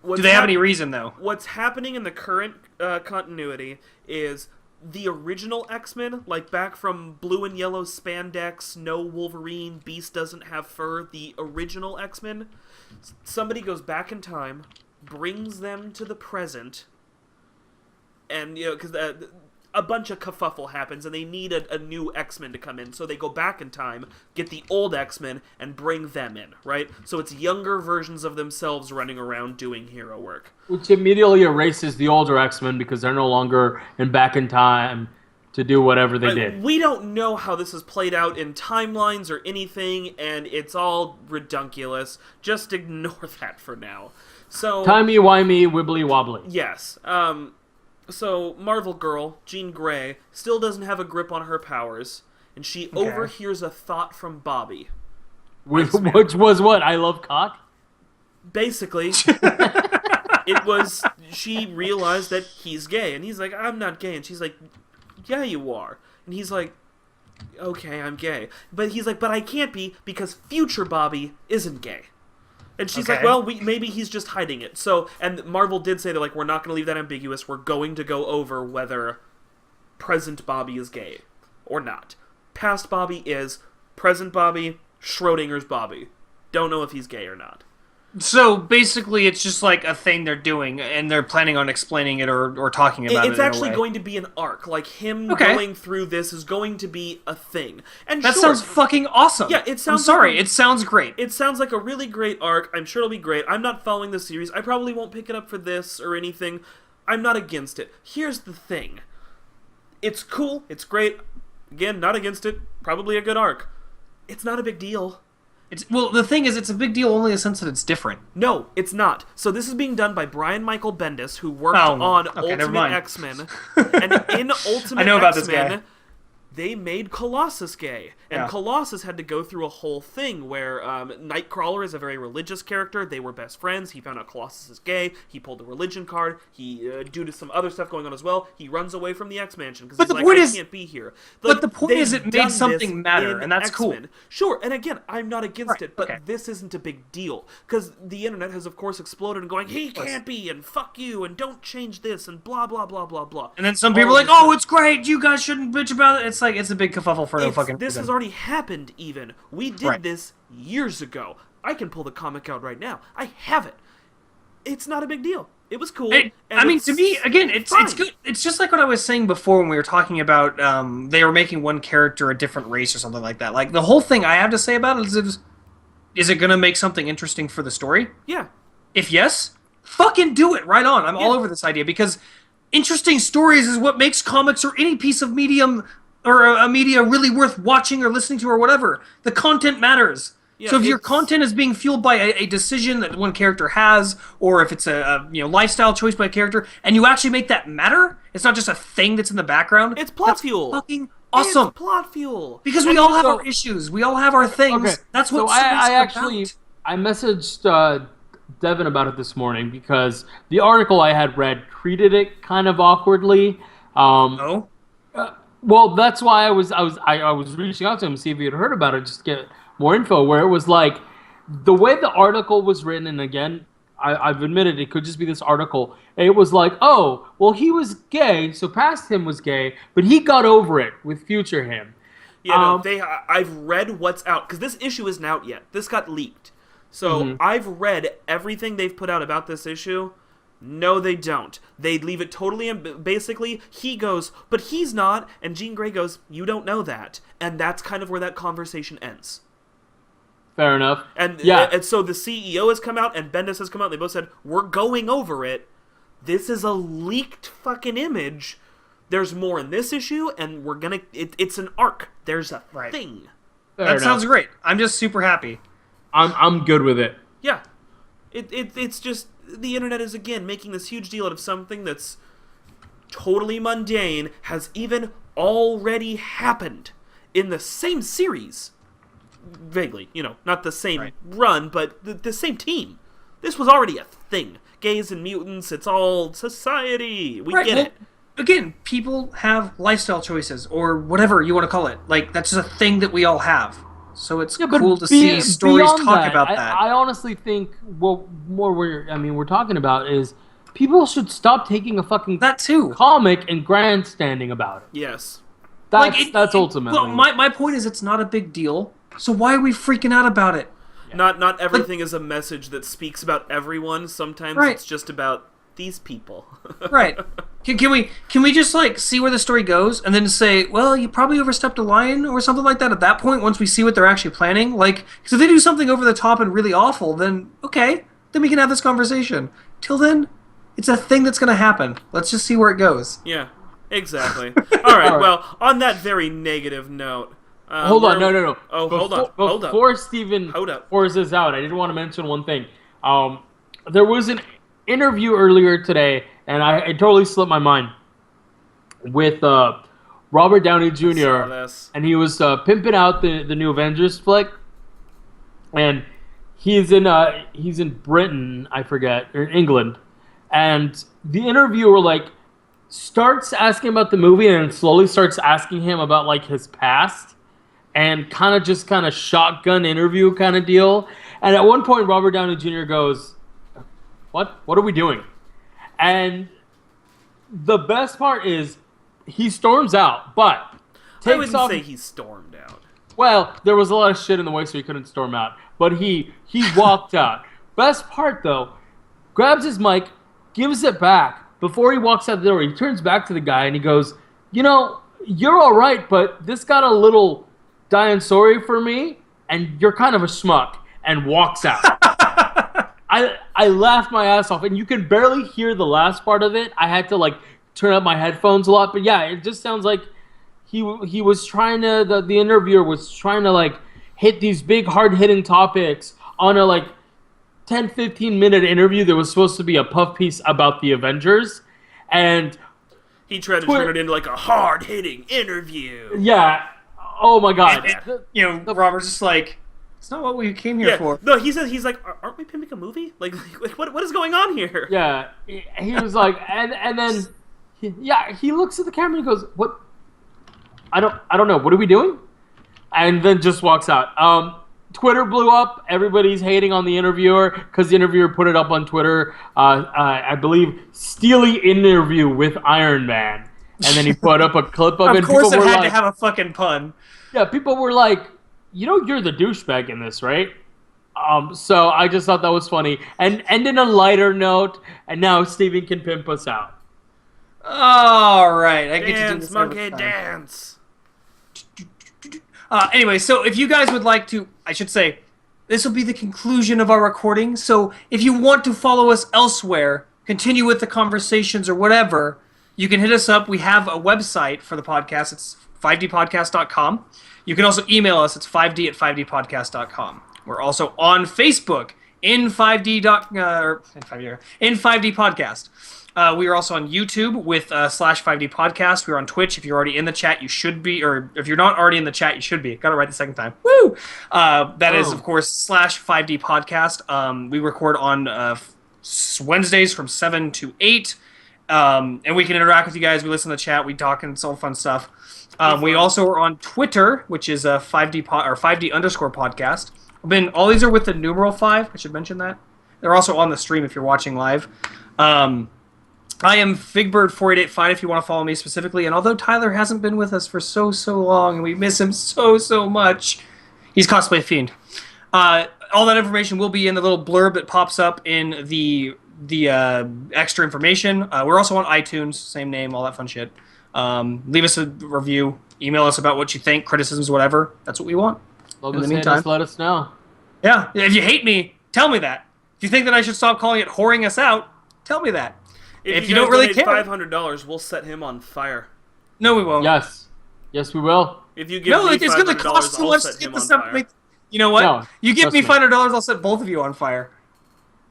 Do they have any reason though? What's happening in the current continuity is the original X-Men, like back from blue and yellow spandex, no Wolverine, Beast doesn't have fur, the original X-Men, somebody goes back in time, brings them to the present, and, because a bunch of kerfuffle happens, and they need a new X-Men to come in, so they go back in time, get the old X-Men, and bring them in, right? So it's younger versions of themselves running around doing hero work. Which immediately erases the older X-Men because they're no longer back in time to do whatever they did. We don't know how this is played out in timelines or anything, and it's all redunculous. Just ignore that for now. So Timey-wimey, wibbly-wobbly. yes. So Marvel Girl, Jean Grey, still doesn't have a grip on her powers, and she overhears a thought from Bobby. Which was what? I love cock? Basically, she realized that he's gay, and he's like, I'm not gay, and she's like, yeah, you are. And he's like, okay, I'm gay. But he's like, but I can't be because future Bobby isn't gay. And she's like, well, maybe he's just hiding it. So, and Marvel did say that, like, we're not going to leave that ambiguous. We're going to go over whether present Bobby is gay or not. Past Bobby is, present Bobby, Schrodinger's Bobby. Don't know if he's gay or not. So basically, it's just like a thing they're doing, and they're planning on explaining it or talking about it. It's actually going to be an arc. Like him going through this is going to be a thing. And that sounds fucking awesome. Yeah, it sounds. I'm sorry, it sounds great. It sounds like a really great arc. I'm sure it'll be great. I'm not following the series. I probably won't pick it up for this or anything. I'm not against it. Here's the thing. It's cool. It's great. Again, not against it. Probably a good arc. It's not a big deal. Well, the thing is, it's a big deal only in the sense that it's different. No, it's not. So this is being done by Brian Michael Bendis, who worked on Ultimate X-Men. And in Ultimate X-Men, they made Colossus gay. And Colossus had to go through a whole thing where Nightcrawler is a very religious character. They were best friends. He found out Colossus is gay. He pulled the religion card. He, due to some other stuff going on as well, he runs away from the X-Mansion because he's like, I can't be here. But the point is, it made something matter, and that's X-Men. cool. Sure, and again, I'm not against it, but this isn't a big deal. Because the internet has, of course, exploded and going, he can't be, and fuck you, and don't change this, and blah, blah, blah, blah, blah. And then some people are like, oh, it's great, you guys shouldn't bitch about it. It's like, it's a big kerfuffle for no fucking This reason. has already happened, even. We did this years ago. I can pull the comic out right now. I have it. It's not a big deal. It was cool. I mean, to me, again, it's good. It's just like what I was saying before when we were talking about they were making one character a different race or something like that. Like, the whole thing I have to say about it is it going to make something interesting for the story? Yeah. If yes, fucking do it. Right on. I'm all over this idea because interesting stories is what makes comics or any piece of medium or a media really worth watching or listening to or whatever. The content matters. Yeah, so if your content is being fueled by a decision that one character has, or if it's a lifestyle choice by a character, and you actually make that matter, it's not just a thing that's in the background. It's plot fuel. Fucking awesome. It's plot fuel. Because we all have our issues. We all have our things. Okay. That's what I messaged Devin about it this morning because the article I had read treated it kind of awkwardly. Well, that's why I was reaching out to him to see if he had heard about it, just to get more info. Where it was like the way the article was written, and again, I've admitted it could just be this article. It was like, oh, well, he was gay, so past him was gay, but he got over it with future him. Yeah, I've read what's out because this issue isn't out yet. This got leaked, so I've read everything they've put out about this issue. No, they don't. They leave it totally, basically, he goes, but he's not, and Jean Grey goes, you don't know that. And that's kind of where that conversation ends. Fair enough. And so the CEO has come out, and Bendis has come out, and they both said, we're going over it. This is a leaked fucking image. There's more in this issue, and we're gonna, it's an arc. There's a thing. That sounds great. I'm just super happy. I'm good with it. Yeah. It's just, the internet is, again, making this huge deal out of something that's totally mundane, has even already happened in the same series. Vaguely, not the same run, but the same team. This was already a thing. Gays and mutants, it's all society. We get it. Again, people have lifestyle choices, or whatever you want to call it. Like, that's just a thing that we all have. So it's Yeah, but cool to see stories beyond talk about that. I honestly think what more we're talking about is people should stop taking a fucking that too. comic and grandstanding about it. Yes. That's ultimately. Well, my point is, it's not a big deal. So why are we freaking out about it? Not everything is a message that speaks about everyone. Sometimes Right. it's just about these people. Right. Can we just like see where the story goes and then say, well, you probably overstepped a line or something like that at that point once we see what they're actually planning? Like, because if they do something over the top and really awful, then okay, then we can have this conversation. Till then, it's a thing that's going to happen. Let's just see where it goes. Yeah, exactly. All right, well, on that very negative note... hold on, no. Oh, hold up. Before Steven pours this out, I did want to mention one thing. There was an interview earlier today, and it totally slipped my mind, with Robert Downey Jr. And he was pimping out the new Avengers flick, and he's in Britain, I forget, or England, and the interviewer starts asking about the movie and slowly starts asking him about like his past, and kind of shotgun interview kind of deal. And at one point, Robert Downey Jr. goes, What are we doing? And the best part is he storms out, but I wouldn't say he stormed out. Well, there was a lot of shit in the way, so he couldn't storm out. But he walked out. Best part, though, grabs his mic, gives it back. Before he walks out the door, he turns back to the guy and he goes, you're all right, but this got a little dying sorry for me, and you're kind of a schmuck, and walks out. I laughed my ass off, and you can barely hear the last part of it. I had to turn up my headphones a lot, but yeah, it just sounds like he was trying to, the interviewer was trying to hit these big hard-hitting topics on a 10-15 minute interview that was supposed to be a puff piece about the Avengers, and he tried to turn it into a hard-hitting interview. Yeah. Oh my god. Robert's just it's not what we came here for. No, he's like, aren't we pimping a movie? What is going on here? Yeah. He was and then he looks at the camera and he goes, "What? I don't know. What are we doing?" And then just walks out. Twitter blew up. Everybody's hating on the interviewer because the interviewer put it up on Twitter. I believe Steely interview with Iron Man, and then he put up a clip of it. Of course, it had to have a fucking pun. Yeah, people were like, you're the douchebag in this, right? So I just thought that was funny. And in a lighter note, and now Steven can pimp us out. All right, I get to do this monkey, dance. Anyway, so if you guys would like to, I should say, this will be the conclusion of our recording. So if you want to follow us elsewhere, continue with the conversations or whatever, you can hit us up. We have a website for the podcast. It's 5dpodcast.com. You can also email us. It's 5d@5dpodcast.com. We're also on Facebook in 5D Podcast. We are also on YouTube with /5D Podcast. We're on Twitch. If you're already in the chat, you should be. Or if you're not already in the chat, you should be. Got it right the second time. Woo! That is, of course, /5D Podcast. We record on Wednesdays from 7 to 8. And we can interact with you guys. We listen to the chat. We talk and it's all fun stuff. We also are on Twitter, which is 5D_podcast. All these are with the numeral 5. I should mention that. They're also on the stream if you're watching live. I am Figbird4885 if you want to follow me specifically. And although Tyler hasn't been with us for so long, and we miss him so much, he's Cosplay Fiend. All that information will be in the little blurb that pops up in the extra information. We're also on iTunes, same name, all that fun shit. Leave us a review, email us about what you think, criticisms, whatever. That's what we want. In the meantime, let us know. Yeah, if you hate me, tell me that. If you think that I should stop calling it whoring us out, tell me that. If you don't really care, $500, we'll set him on fire. No, we won't. Yes, we will. If you give me $500, it's going to cost too much to get this up. You know what? No, you give me $500, I'll set both of you on fire.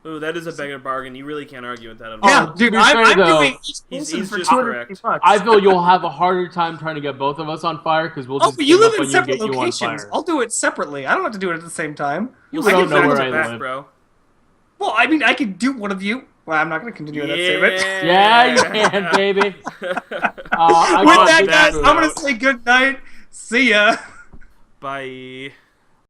Ooh, that is a bigger bargain. You really can't argue with that. Yeah, dude, I'm doing each he's for just $250. I feel you'll have a harder time trying to get both of us on fire because we'll just. But you live in get separate you on locations. fire. I'll do it separately. I don't have to do it at the same time. You'll I get don't know back where to I back, live. bro. Well, I mean, I could do one of you. Well, I'm not going to continue with that statement. Yeah, you can, baby. With that, guys, I'm going to say good night. See ya. Bye.